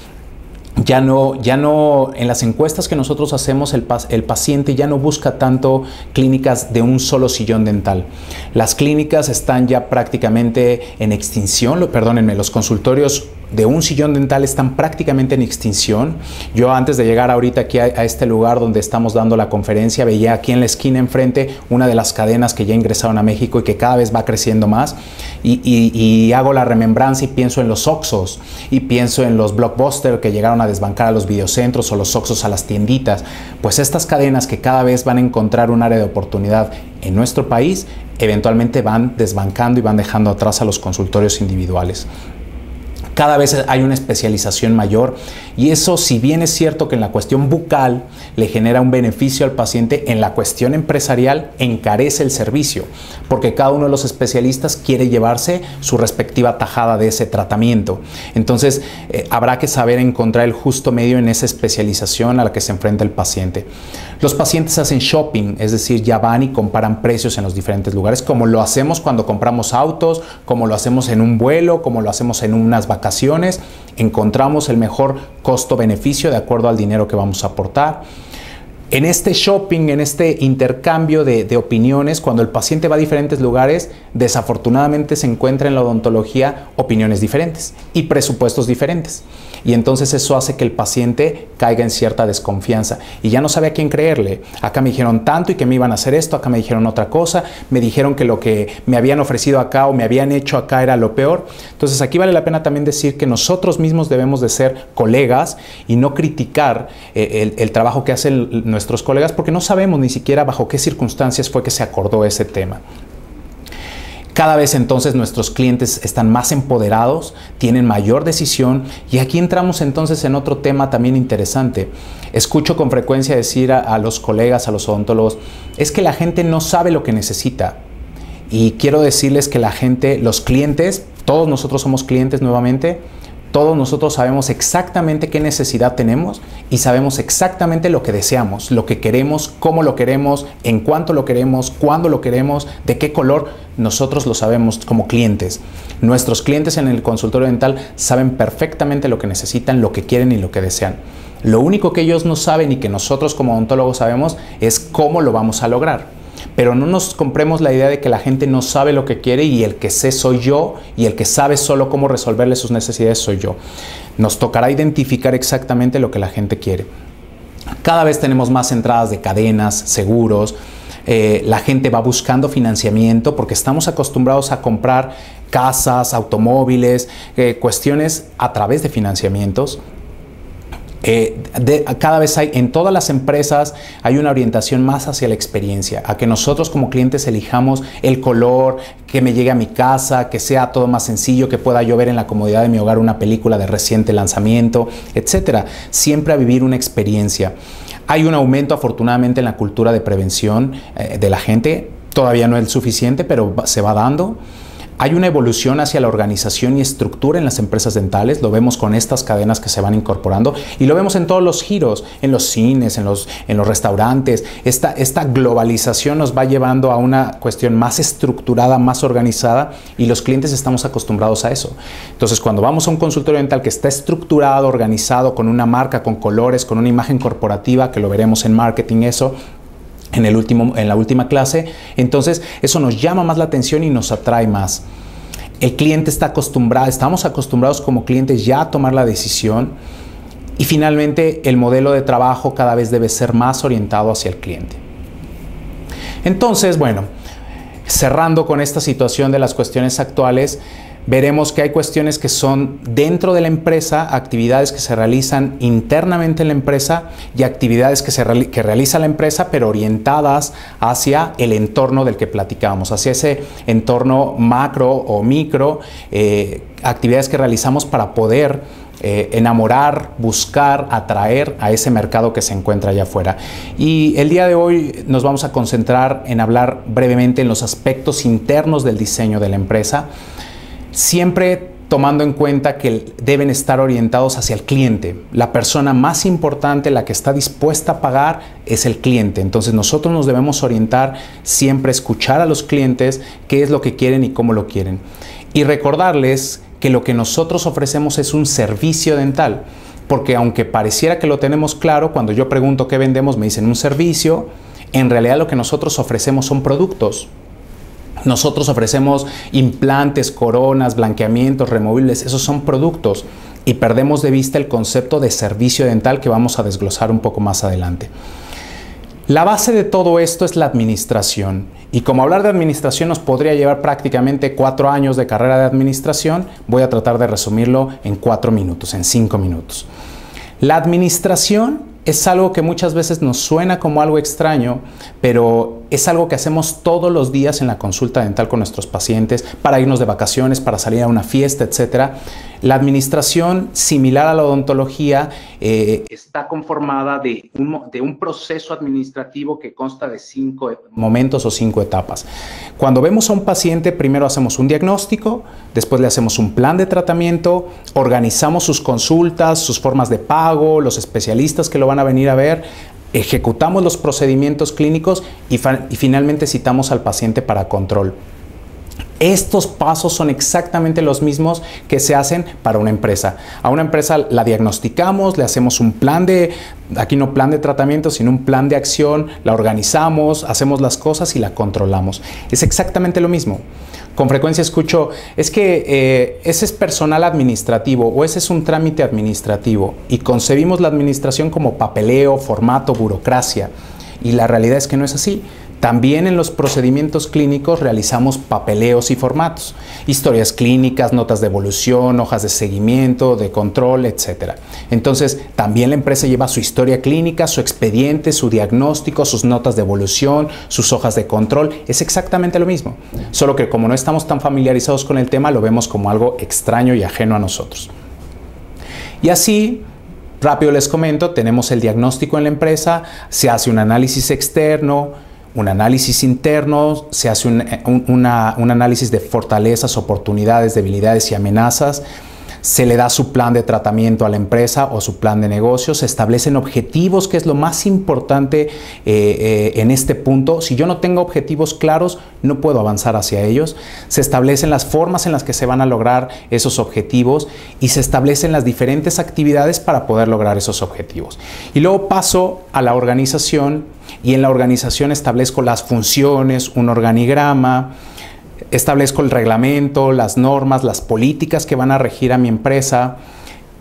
ya no, en las encuestas que nosotros hacemos, el paciente ya no busca tanto clínicas de un solo sillón dental. Las clínicas están ya prácticamente en extinción, perdónenme, los consultorios de un sillón dental están prácticamente en extinción. Yo antes de llegar ahorita aquí a este lugar donde estamos dando la conferencia, veía aquí en la esquina enfrente una de las cadenas que ya ingresaron a México y que cada vez va creciendo más, y hago la remembranza y pienso en los Oxxos y pienso en los Blockbuster que llegaron a desbancar a los videocentros, o los Oxxos a las tienditas. Pues estas cadenas que cada vez van a encontrar un área de oportunidad en nuestro país, eventualmente van desbancando y van dejando atrás a los consultorios individuales. Cada vez hay una especialización mayor, y eso, si bien es cierto que en la cuestión bucal le genera un beneficio al paciente, en la cuestión empresarial encarece el servicio, porque cada uno de los especialistas quiere llevarse su respectiva tajada de ese tratamiento. Entonces habrá que saber encontrar el justo medio en esa especialización a la que se enfrenta el paciente. Los pacientes hacen shopping, es decir, ya van y comparan precios en los diferentes lugares, como lo hacemos cuando compramos autos, como lo hacemos en un vuelo, como lo hacemos en unas vacaciones. Encontramos el mejor costo-beneficio de acuerdo al dinero que vamos a aportar. En este shopping, en este intercambio de opiniones, cuando el paciente va a diferentes lugares, desafortunadamente se encuentra en la odontología opiniones diferentes y presupuestos diferentes. Y entonces eso hace que el paciente caiga en cierta desconfianza y ya no sabe a quién creerle. Acá me dijeron tanto y que me iban a hacer esto, acá me dijeron otra cosa, me dijeron que lo que me habían ofrecido acá o me habían hecho acá era lo peor. Entonces aquí vale la pena también decir que nosotros mismos debemos de ser colegas y no criticar el trabajo que hacen nuestros colegas, porque no sabemos ni siquiera bajo qué circunstancias fue que se acordó ese tema. Cada vez entonces nuestros clientes están más empoderados, tienen mayor decisión y aquí entramos entonces en otro tema también interesante. Escucho con frecuencia decir a los colegas, a los odontólogos, es que la gente no sabe lo que necesita. Y quiero decirles que la gente, los clientes, todos nosotros somos clientes nuevamente, todos nosotros sabemos exactamente qué necesidad tenemos y sabemos exactamente lo que deseamos, lo que queremos, cómo lo queremos, en cuánto lo queremos, cuándo lo queremos, de qué color. Nosotros lo sabemos como clientes. Nuestros clientes en el consultorio dental saben perfectamente lo que necesitan, lo que quieren y lo que desean. Lo único que ellos no saben y que nosotros como odontólogos sabemos es cómo lo vamos a lograr. Pero no nos compremos la idea de que la gente no sabe lo que quiere y el que sé soy yo y el que sabe solo cómo resolverle sus necesidades soy yo. Nos tocará identificar exactamente lo que la gente quiere. Cada vez tenemos más entradas de cadenas, seguros. La gente va buscando financiamiento porque estamos acostumbrados a comprar casas, automóviles, cuestiones a través de financiamientos. Cada vez hay, en todas las empresas hay una orientación más hacia la experiencia, a que nosotros como clientes elijamos el color, que me llegue a mi casa, que sea todo más sencillo, que pueda yo ver en la comodidad de mi hogar una película de reciente lanzamiento, etcétera. Siempre a vivir una experiencia. Hay un aumento afortunadamente en la cultura de prevención de la gente, todavía no es suficiente, pero se va dando. Hay una evolución hacia la organización y estructura en las empresas dentales, lo vemos con estas cadenas que se van incorporando y lo vemos en todos los giros, en los cines, en los restaurantes. Esta globalización nos va llevando a una cuestión más estructurada, más organizada y los clientes estamos acostumbrados a eso. Entonces, cuando vamos a un consultorio dental que está estructurado, organizado, con una marca, con colores, con una imagen corporativa, que lo veremos en marketing eso, en la última clase, entonces eso nos llama más la atención y nos atrae más. El cliente está acostumbrado, estamos acostumbrados como clientes ya a tomar la decisión y finalmente el modelo de trabajo cada vez debe ser más orientado hacia el cliente. Entonces, bueno, cerrando con esta situación de las cuestiones actuales, veremos que hay cuestiones que son dentro de la empresa, actividades que se realizan internamente en la empresa y actividades que realiza la empresa, pero orientadas hacia el entorno del que platicábamos, hacia ese entorno macro o micro, actividades que realizamos para poder enamorar, buscar, atraer a ese mercado que se encuentra allá afuera. Y el día de hoy nos vamos a concentrar en hablar brevemente en los aspectos internos del diseño de la empresa, siempre tomando en cuenta que deben estar orientados hacia el cliente. La persona más importante, la que está dispuesta a pagar, es el cliente. Entonces nosotros nos debemos orientar siempre a escuchar a los clientes qué es lo que quieren y cómo lo quieren. Y recordarles que lo que nosotros ofrecemos es un servicio dental. Porque aunque pareciera que lo tenemos claro, cuando yo pregunto qué vendemos, me dicen un servicio. En realidad lo que nosotros ofrecemos son productos. Nosotros ofrecemos implantes, coronas, blanqueamientos, removibles, esos son productos y perdemos de vista el concepto de servicio dental que vamos a desglosar un poco más adelante. La base de todo esto es la administración y como hablar de administración nos podría llevar prácticamente 4 años de carrera de administración, voy a tratar de resumirlo en 4 minutos, en 5 minutos. La administración es algo que muchas veces nos suena como algo extraño, pero es algo que hacemos todos los días en la consulta dental con nuestros pacientes, para irnos de vacaciones, para salir a una fiesta, etc. La administración, similar a la odontología, está conformada de un proceso administrativo que consta de 5 momentos o 5 etapas. Cuando vemos a un paciente, primero hacemos un diagnóstico, después le hacemos un plan de tratamiento, organizamos sus consultas, sus formas de pago, los especialistas que lo van a venir a ver, ejecutamos los procedimientos clínicos y finalmente citamos al paciente para control. Estos pasos son exactamente los mismos que se hacen para una empresa. A una empresa la diagnosticamos, le hacemos un plan aquí no plan de tratamiento, sino un plan de acción, la organizamos, hacemos las cosas y la controlamos. Es exactamente lo mismo. Con frecuencia escucho, es que ese es personal administrativo o ese es un trámite administrativo y concebimos la administración como papeleo, formato, burocracia. Y la realidad es que no es así. También en los procedimientos clínicos realizamos papeleos y formatos, historias clínicas, notas de evolución, hojas de seguimiento, de control, etc. Entonces, también la empresa lleva su historia clínica, su expediente, su diagnóstico, sus notas de evolución, sus hojas de control. Es exactamente lo mismo, solo que como no estamos tan familiarizados con el tema, lo vemos como algo extraño y ajeno a nosotros. Y así, rápido les comento, tenemos el diagnóstico en la empresa, se hace un análisis externo, un análisis interno, se hace un análisis de fortalezas, oportunidades, debilidades y amenazas, se le da su plan de tratamiento a la empresa o su plan de negocio, se establecen objetivos, que es lo más importante en este punto. Si yo no tengo objetivos claros, no puedo avanzar hacia ellos. Se establecen las formas en las que se van a lograr esos objetivos y se establecen las diferentes actividades para poder lograr esos objetivos. Y luego paso a la organización y en la organización establezco las funciones, un organigrama, establezco el reglamento, las normas, las políticas que van a regir a mi empresa,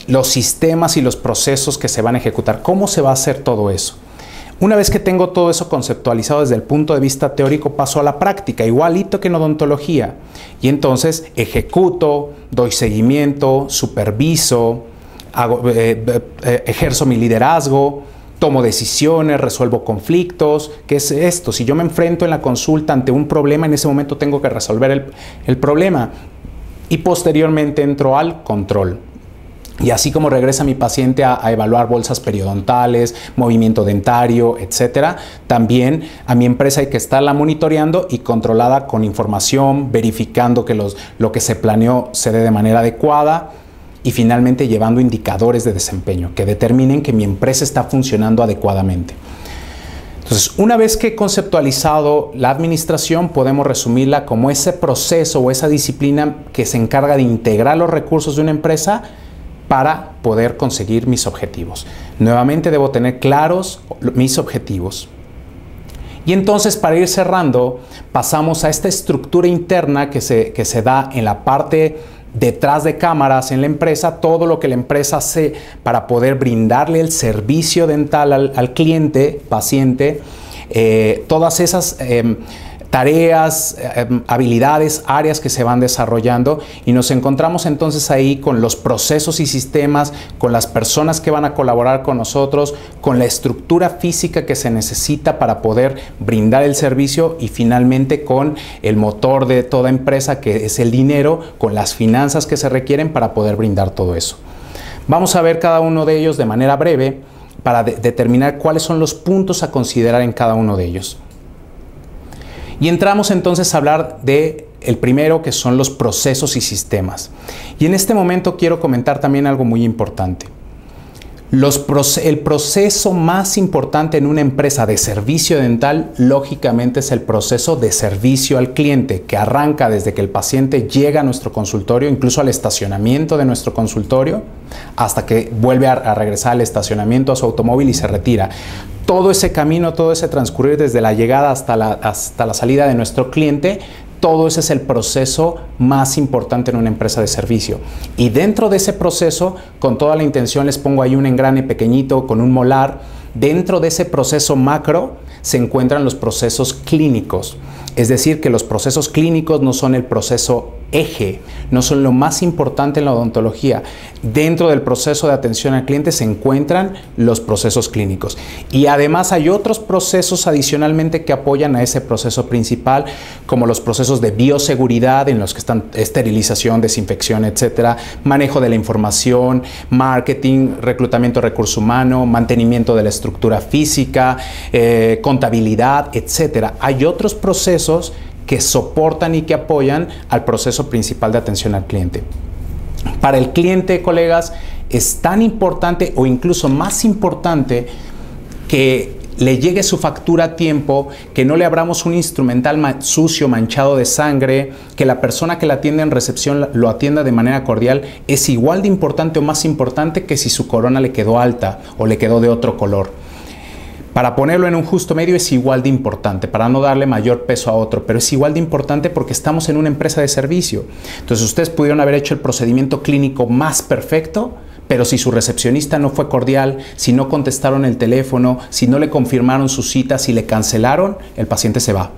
los sistemas y los procesos que se van a ejecutar. ¿Cómo se va a hacer todo eso? Una vez que tengo todo eso conceptualizado desde el punto de vista teórico, paso a la práctica, igualito que en odontología. Y entonces ejecuto, doy seguimiento, superviso, ejerzo mi liderazgo, tomo decisiones, resuelvo conflictos. ¿Qué es esto? Si yo me enfrento en la consulta ante un problema, en ese momento tengo que resolver el problema. Y posteriormente entro al control. Y así como regresa mi paciente a evaluar bolsas periodontales, movimiento dentario, etc., también a mi empresa hay que estarla monitoreando y controlada con información, verificando que lo que se planeó se dé de manera adecuada. Y finalmente llevando indicadores de desempeño que determinen que mi empresa está funcionando adecuadamente. Entonces, una vez que he conceptualizado la administración, podemos resumirla como ese proceso o esa disciplina que se encarga de integrar los recursos de una empresa para poder conseguir mis objetivos. Nuevamente debo tener claros mis objetivos. Y entonces, para ir cerrando, pasamos a esta estructura interna que se da en la parte detrás de cámaras en la empresa, todo lo que la empresa hace para poder brindarle el servicio dental al cliente, paciente, todas esas tareas, habilidades, áreas que se van desarrollando y nos encontramos entonces ahí con los procesos y sistemas, con las personas que van a colaborar con nosotros, con la estructura física que se necesita para poder brindar el servicio y finalmente con el motor de toda empresa que es el dinero, con las finanzas que se requieren para poder brindar todo eso. Vamos a ver cada uno de ellos de manera breve para determinar cuáles son los puntos a considerar en cada uno de ellos. Y entramos entonces a hablar de el primero, que son los procesos y sistemas. Y en este momento quiero comentar también algo muy importante. El proceso más importante en una empresa de servicio dental, lógicamente, es el proceso de servicio al cliente, que arranca desde que el paciente llega a nuestro consultorio, incluso al estacionamiento de nuestro consultorio, hasta que vuelve a regresar al estacionamiento a su automóvil y se retira. Todo ese camino, todo ese transcurrir desde la llegada hasta la salida de nuestro cliente, todo ese es el proceso más importante en una empresa de servicio. Y dentro de ese proceso, con toda la intención, les pongo ahí un engrane pequeñito con un molar. Dentro de ese proceso macro se encuentran los procesos clínicos. Es decir, que los procesos clínicos no son el proceso eje, no son lo más importante en la odontología. Dentro del proceso de atención al cliente se encuentran los procesos clínicos. Y además hay otros procesos adicionalmente que apoyan a ese proceso principal, como los procesos de bioseguridad, en los que están esterilización, desinfección, etcétera, manejo de la información, marketing, reclutamiento de recurso humano, mantenimiento de la estructura física, contabilidad, etcétera. Hay otros procesos que soportan y que apoyan al proceso principal de atención al cliente. Para el cliente, colegas, es tan importante o incluso más importante que le llegue su factura a tiempo, que no le abramos un instrumental sucio, manchado de sangre, que la persona que la atiende en recepción lo atienda de manera cordial, es igual de importante o más importante que si su corona le quedó alta o le quedó de otro color. Para ponerlo en un justo medio es igual de importante, para no darle mayor peso a otro, pero es igual de importante porque estamos en una empresa de servicio. Entonces ustedes pudieron haber hecho el procedimiento clínico más perfecto, pero si su recepcionista no fue cordial, si no contestaron el teléfono, si no le confirmaron su cita, si le cancelaron, el paciente se va.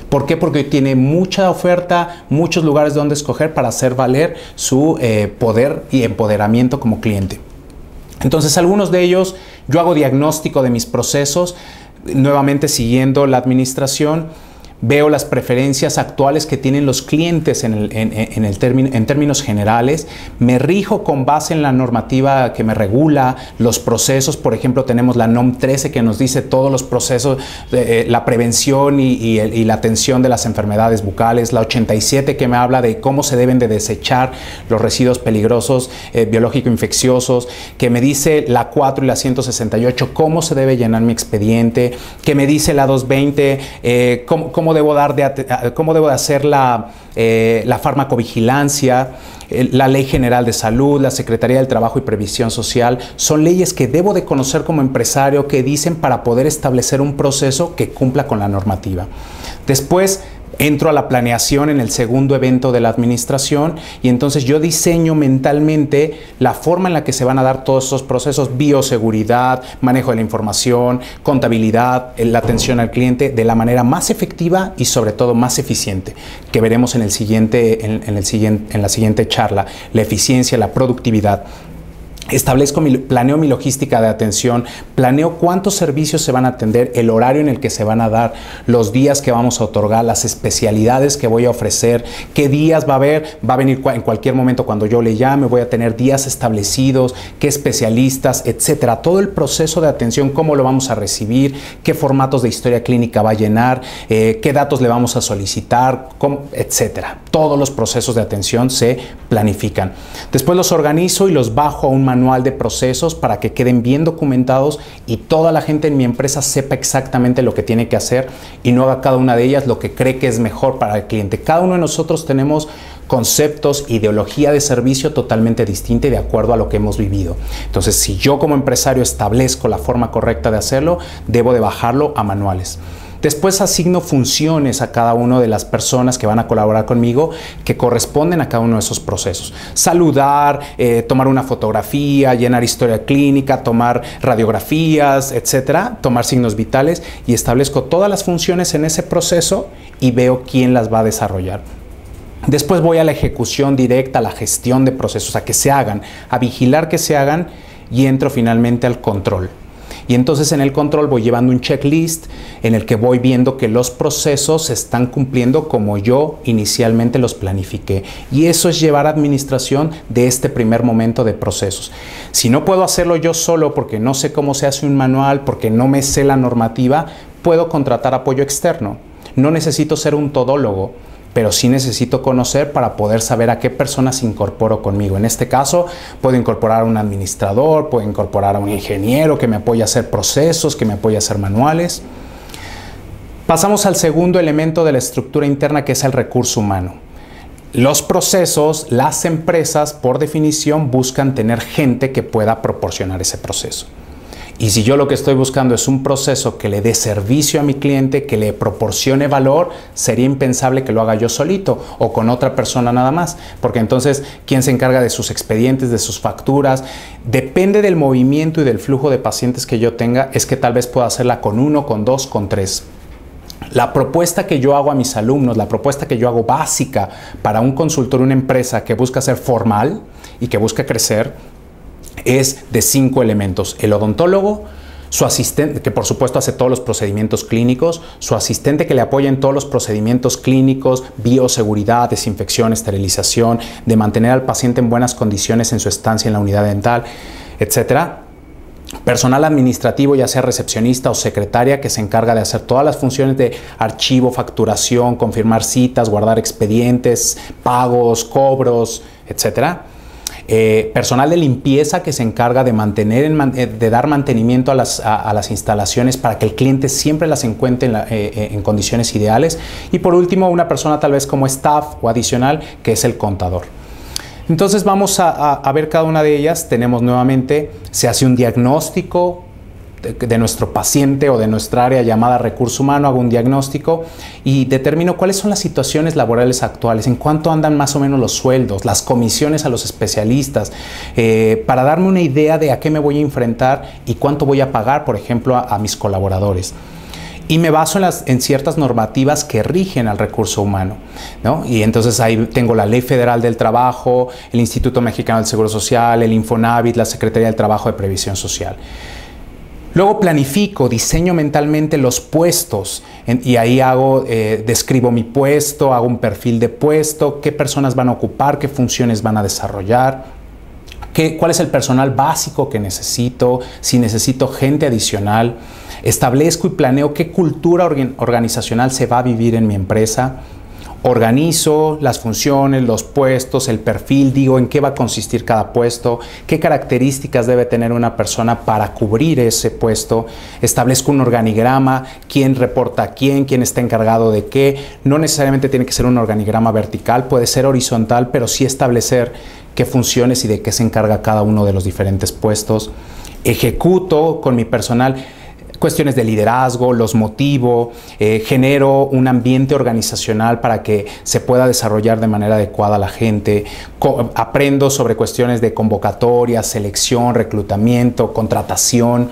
¿Por qué? Porque tiene mucha oferta, muchos lugares donde escoger para hacer valer su poder y empoderamiento como cliente. Entonces, algunos de ellos, yo hago diagnóstico de mis procesos, nuevamente siguiendo la administración, veo las preferencias actuales que tienen los clientes en términos generales, me rijo con base en la normativa que me regula, los procesos. Por ejemplo, tenemos la NOM 13 que nos dice todos los procesos, la prevención y la atención de las enfermedades bucales, la 87 que me habla de cómo se deben de desechar los residuos peligrosos, biológico-infecciosos, que me dice la 4 y la 168 cómo se debe llenar mi expediente, que me dice la 220 cómo debo de hacer la farmacovigilancia, la Ley General de Salud, la Secretaría del Trabajo y Previsión Social. Son leyes que debo de conocer como empresario, que dicen para poder establecer un proceso que cumpla con la normativa. Después entro a la planeación en el segundo evento de la administración y entonces yo diseño mentalmente la forma en la que se van a dar todos esos procesos: bioseguridad, manejo de la información, contabilidad, la atención al cliente de la manera más efectiva y sobre todo más eficiente, que veremos en la siguiente charla: la eficiencia, la productividad. Planeo mi logística de atención, planeo cuántos servicios se van a atender, el horario en el que se van a dar, los días que vamos a otorgar, las especialidades que voy a ofrecer, qué días va a haber, va a venir en cualquier momento cuando yo le llame, voy a tener días establecidos, qué especialistas, etcétera. Todo el proceso de atención, cómo lo vamos a recibir, qué formatos de historia clínica va a llenar, qué datos le vamos a solicitar, etcétera. Todos los procesos de atención se planifican. Después los organizo y los bajo a un manual de procesos para que queden bien documentados y toda la gente en mi empresa sepa exactamente lo que tiene que hacer y no haga cada una de ellas lo que cree que es mejor para el cliente. Cada uno de nosotros tenemos conceptos, ideología de servicio totalmente distinta y de acuerdo a lo que hemos vivido. Entonces, si yo como empresario establezco la forma correcta de hacerlo, debo de bajarlo a manuales. Después asigno funciones a cada una de las personas que van a colaborar conmigo que corresponden a cada uno de esos procesos. Saludar, tomar una fotografía, llenar historia clínica, tomar radiografías, etcétera, tomar signos vitales, y establezco todas las funciones en ese proceso y veo quién las va a desarrollar. Después voy a la ejecución directa, a la gestión de procesos, a que se hagan, a vigilar que se hagan, y entro finalmente al control. Y entonces en el control voy llevando un checklist en el que voy viendo que los procesos se están cumpliendo como yo inicialmente los planifiqué. Y eso es llevar administración de este primer momento de procesos. Si no puedo hacerlo yo solo porque no sé cómo se hace un manual, porque no me sé la normativa, puedo contratar apoyo externo. No necesito ser un todólogo, pero sí necesito conocer para poder saber a qué personas incorporo conmigo. En este caso, puedo incorporar a un administrador, puedo incorporar a un ingeniero que me apoye a hacer procesos, que me apoye a hacer manuales. Pasamos al segundo elemento de la estructura interna, que es el recurso humano. Los procesos, las empresas, por definición, buscan tener gente que pueda proporcionar ese proceso. Y si yo lo que estoy buscando es un proceso que le dé servicio a mi cliente, que le proporcione valor, sería impensable que lo haga yo solito o con otra persona nada más. Porque entonces, ¿quién se encarga de sus expedientes, de sus facturas? Depende del movimiento y del flujo de pacientes que yo tenga, es que tal vez pueda hacerla con 1, con 2, con 3. La propuesta que yo hago a mis alumnos, la propuesta que yo hago básica para un consultor, una empresa que busca ser formal y que busca crecer, es de 5 elementos: el odontólogo, su asistente, que por supuesto hace todos los procedimientos clínicos, su asistente que le apoya en todos los procedimientos clínicos, bioseguridad, desinfección, esterilización, de mantener al paciente en buenas condiciones en su estancia en la unidad dental, etcétera. Personal administrativo, ya sea recepcionista o secretaria, que se encarga de hacer todas las funciones de archivo, facturación, confirmar citas, guardar expedientes, pagos, cobros, etcétera. personal de limpieza que se encarga de mantener, de dar mantenimiento a las instalaciones para que el cliente siempre las encuentre en condiciones ideales. Y por último, una persona tal vez como staff o adicional, que es el contador. Entonces vamos a ver cada una de ellas. Tenemos nuevamente, se hace un diagnóstico de nuestro paciente o de nuestra área llamada recurso humano, hago un diagnóstico y determino cuáles son las situaciones laborales actuales, en cuánto andan más o menos los sueldos, las comisiones a los especialistas, para darme una idea de a qué me voy a enfrentar y cuánto voy a pagar, por ejemplo, a mis colaboradores. Y me baso en ciertas normativas que rigen al recurso humano, ¿no? Y entonces ahí tengo la Ley Federal del Trabajo, el Instituto Mexicano del Seguro Social, el Infonavit, la Secretaría del Trabajo de Previsión Social. Luego planifico, diseño mentalmente los puestos y ahí describo mi puesto, hago un perfil de puesto, qué personas van a ocupar, qué funciones van a desarrollar, cuál es el personal básico que necesito, si necesito gente adicional. Establezco y planeo qué cultura organizacional se va a vivir en mi empresa. Organizo las funciones, los puestos, el perfil, digo en qué va a consistir cada puesto, qué características debe tener una persona para cubrir ese puesto. Establezco un organigrama, quién reporta a quién está encargado de qué. No necesariamente tiene que ser un organigrama vertical, puede ser horizontal, pero sí establecer qué funciones y de qué se encarga cada uno de los diferentes puestos. Ejecuto con mi personal cuestiones de liderazgo, los motivo, genero un ambiente organizacional para que se pueda desarrollar de manera adecuada la gente, aprendo sobre cuestiones de convocatoria, selección, reclutamiento, contratación,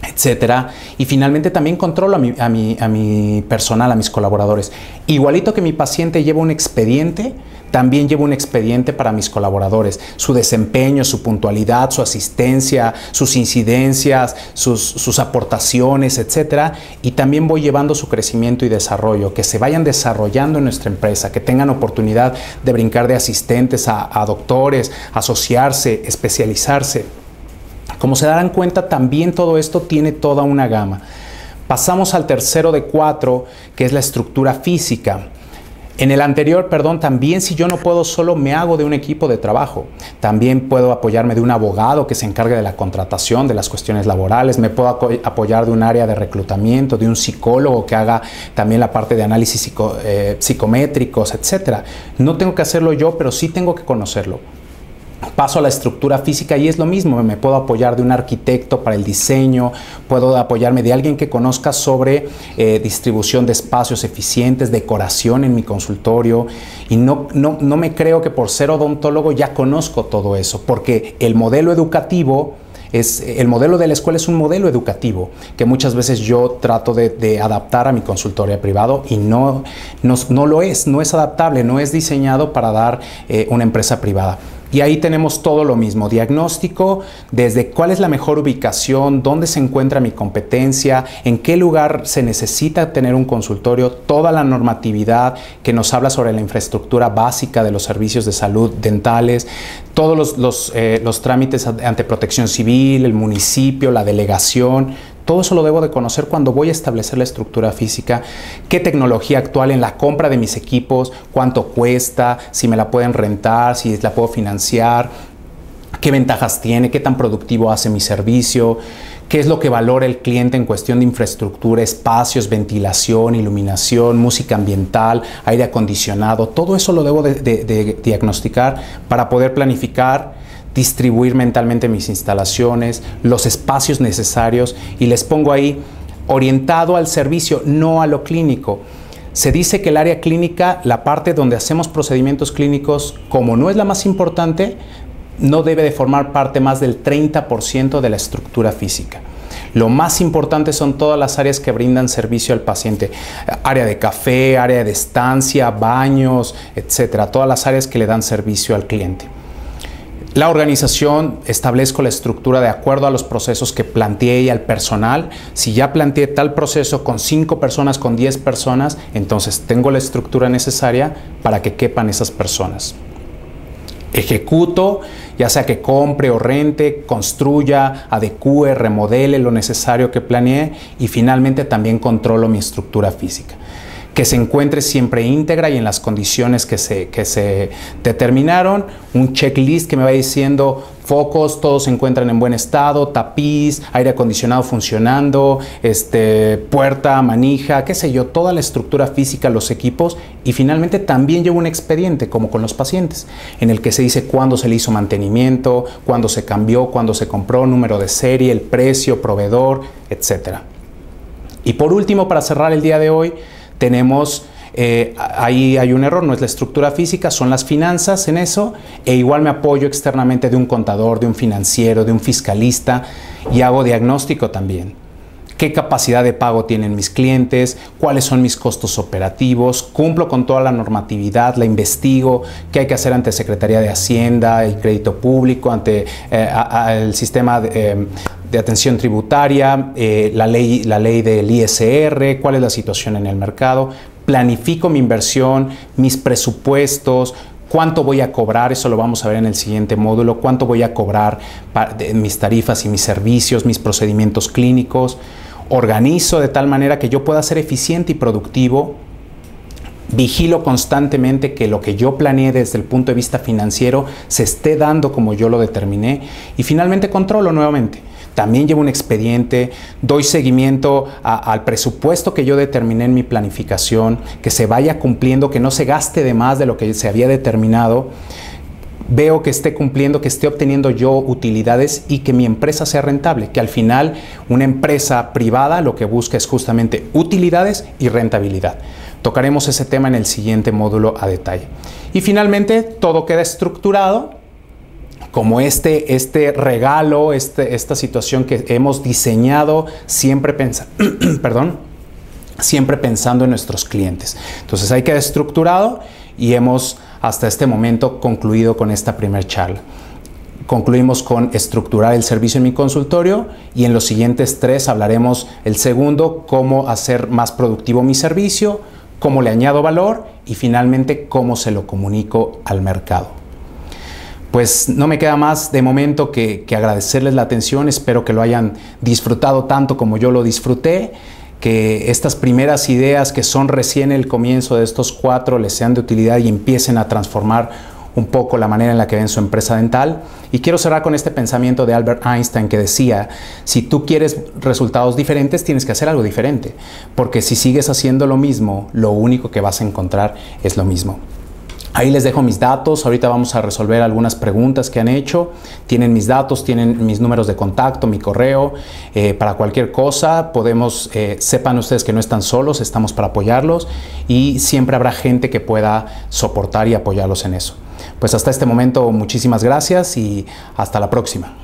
etcétera. Y finalmente también controlo a mi personal, a mis colaboradores. Igualito que mi paciente lleva un expediente, también llevo un expediente para mis colaboradores, su desempeño, su puntualidad, su asistencia, sus incidencias, sus aportaciones, etcétera. Y también voy llevando su crecimiento y desarrollo, que se vayan desarrollando en nuestra empresa, que tengan oportunidad de brincar de asistentes a doctores, asociarse, especializarse. Como se darán cuenta, también todo esto tiene toda una gama. Pasamos al tercero de 4, que es la estructura física. En el anterior, también si yo no puedo solo, me hago de un equipo de trabajo. También puedo apoyarme de un abogado que se encargue de la contratación, de las cuestiones laborales. Me puedo apoyar de un área de reclutamiento, de un psicólogo que haga también la parte de análisis psicométricos, etc. No tengo que hacerlo yo, pero sí tengo que conocerlo. Paso a la estructura física y es lo mismo, me puedo apoyar de un arquitecto para el diseño, puedo apoyarme de alguien que conozca sobre distribución de espacios eficientes, decoración en mi consultorio, y no me creo que por ser odontólogo ya conozco todo eso, porque el modelo educativo el modelo de la escuela es un modelo educativo que muchas veces yo trato de adaptar a mi consultorio privado y no lo es, no es adaptable, no es diseñado para dar una empresa privada. Y ahí tenemos todo lo mismo, diagnóstico, desde cuál es la mejor ubicación, dónde se encuentra mi competencia, en qué lugar se necesita tener un consultorio, toda la normatividad que nos habla sobre la infraestructura básica de los servicios de salud dentales, todos los trámites ante Protección Civil, el municipio, la delegación. Todo eso lo debo de conocer cuando voy a establecer la estructura física, qué tecnología actual en la compra de mis equipos, cuánto cuesta, si me la pueden rentar, si la puedo financiar, qué ventajas tiene, qué tan productivo hace mi servicio, qué es lo que valora el cliente en cuestión de infraestructura, espacios, ventilación, iluminación, música ambiental, aire acondicionado. Todo eso lo debo de diagnosticar para poder planificar, distribuir mentalmente mis instalaciones, los espacios necesarios, y les pongo ahí orientado al servicio, no a lo clínico. Se dice que el área clínica, la parte donde hacemos procedimientos clínicos, como no es la más importante, no debe de formar parte más del 30% de la estructura física. Lo más importante son todas las áreas que brindan servicio al paciente. Área de café, área de estancia, baños, etcétera. Todas las áreas que le dan servicio al cliente. La organización, establezco la estructura de acuerdo a los procesos que planteé y al personal. Si ya planteé tal proceso con 5 personas, con 10 personas, entonces tengo la estructura necesaria para que quepan esas personas. Ejecuto, ya sea que compre o rente, construya, adecúe, remodele lo necesario que planeé, y finalmente también controlo mi estructura física. que se encuentre siempre íntegra y en las condiciones que se determinaron, un checklist que me va diciendo focos, todos se encuentran en buen estado, tapiz, aire acondicionado funcionando, puerta, manija, qué sé yo, toda la estructura física, los equipos, y finalmente también llevo un expediente, como con los pacientes, en el que se dice cuándo se le hizo mantenimiento, cuándo se cambió, cuándo se compró, número de serie, el precio, proveedor, etc. Y por último, para cerrar el día de hoy, tenemos, ahí hay un error, no es la estructura física, son las finanzas en eso, e igual me apoyo externamente de un contador, de un financiero, de un fiscalista, y hago diagnóstico también. ¿Qué capacidad de pago tienen mis clientes? ¿Cuáles son mis costos operativos? ¿Cumplo con toda la normatividad? ¿La investigo? ¿Qué hay que hacer ante Secretaría de Hacienda y Crédito Público, ante el sistema de atención tributaria, la ley del ISR? ¿Cuál es la situación en el mercado? Planifico mi inversión, mis presupuestos, cuánto voy a cobrar, eso lo vamos a ver en el siguiente módulo, cuánto voy a cobrar de mis tarifas y mis servicios, mis procedimientos clínicos. Organizo de tal manera que yo pueda ser eficiente y productivo. Vigilo constantemente que lo que yo planeé desde el punto de vista financiero se esté dando como yo lo determiné. Y finalmente controlo nuevamente. También llevo un expediente, doy seguimiento al presupuesto que yo determiné en mi planificación, que se vaya cumpliendo, que no se gaste de más de lo que se había determinado. Veo que esté cumpliendo, que esté obteniendo yo utilidades y que mi empresa sea rentable, que al final una empresa privada lo que busca es justamente utilidades y rentabilidad. Tocaremos ese tema en el siguiente módulo a detalle. Y finalmente todo queda estructurado como este regalo, esta situación que hemos diseñado siempre siempre pensando en nuestros clientes. Entonces ahí queda estructurado y hemos hasta este momento concluido con esta primera charla. Concluimos con estructurar el servicio en mi consultorio y en los siguientes 3 hablaremos el segundo, cómo hacer más productivo mi servicio, cómo le añado valor y finalmente cómo se lo comunico al mercado. Pues no me queda más de momento que agradecerles la atención, espero que lo hayan disfrutado tanto como yo lo disfruté, que estas primeras ideas que son recién el comienzo de estos 4 les sean de utilidad y empiecen a transformar un poco la manera en la que ven su empresa dental. Y quiero cerrar con este pensamiento de Albert Einstein que decía, si tú quieres resultados diferentes tienes que hacer algo diferente, porque si sigues haciendo lo mismo, lo único que vas a encontrar es lo mismo. Ahí les dejo mis datos, ahorita vamos a resolver algunas preguntas que han hecho, tienen mis datos, tienen mis números de contacto, mi correo, para cualquier cosa sepan ustedes que no están solos, estamos para apoyarlos y siempre habrá gente que pueda soportar y apoyarlos en eso. Pues hasta este momento muchísimas gracias y hasta la próxima.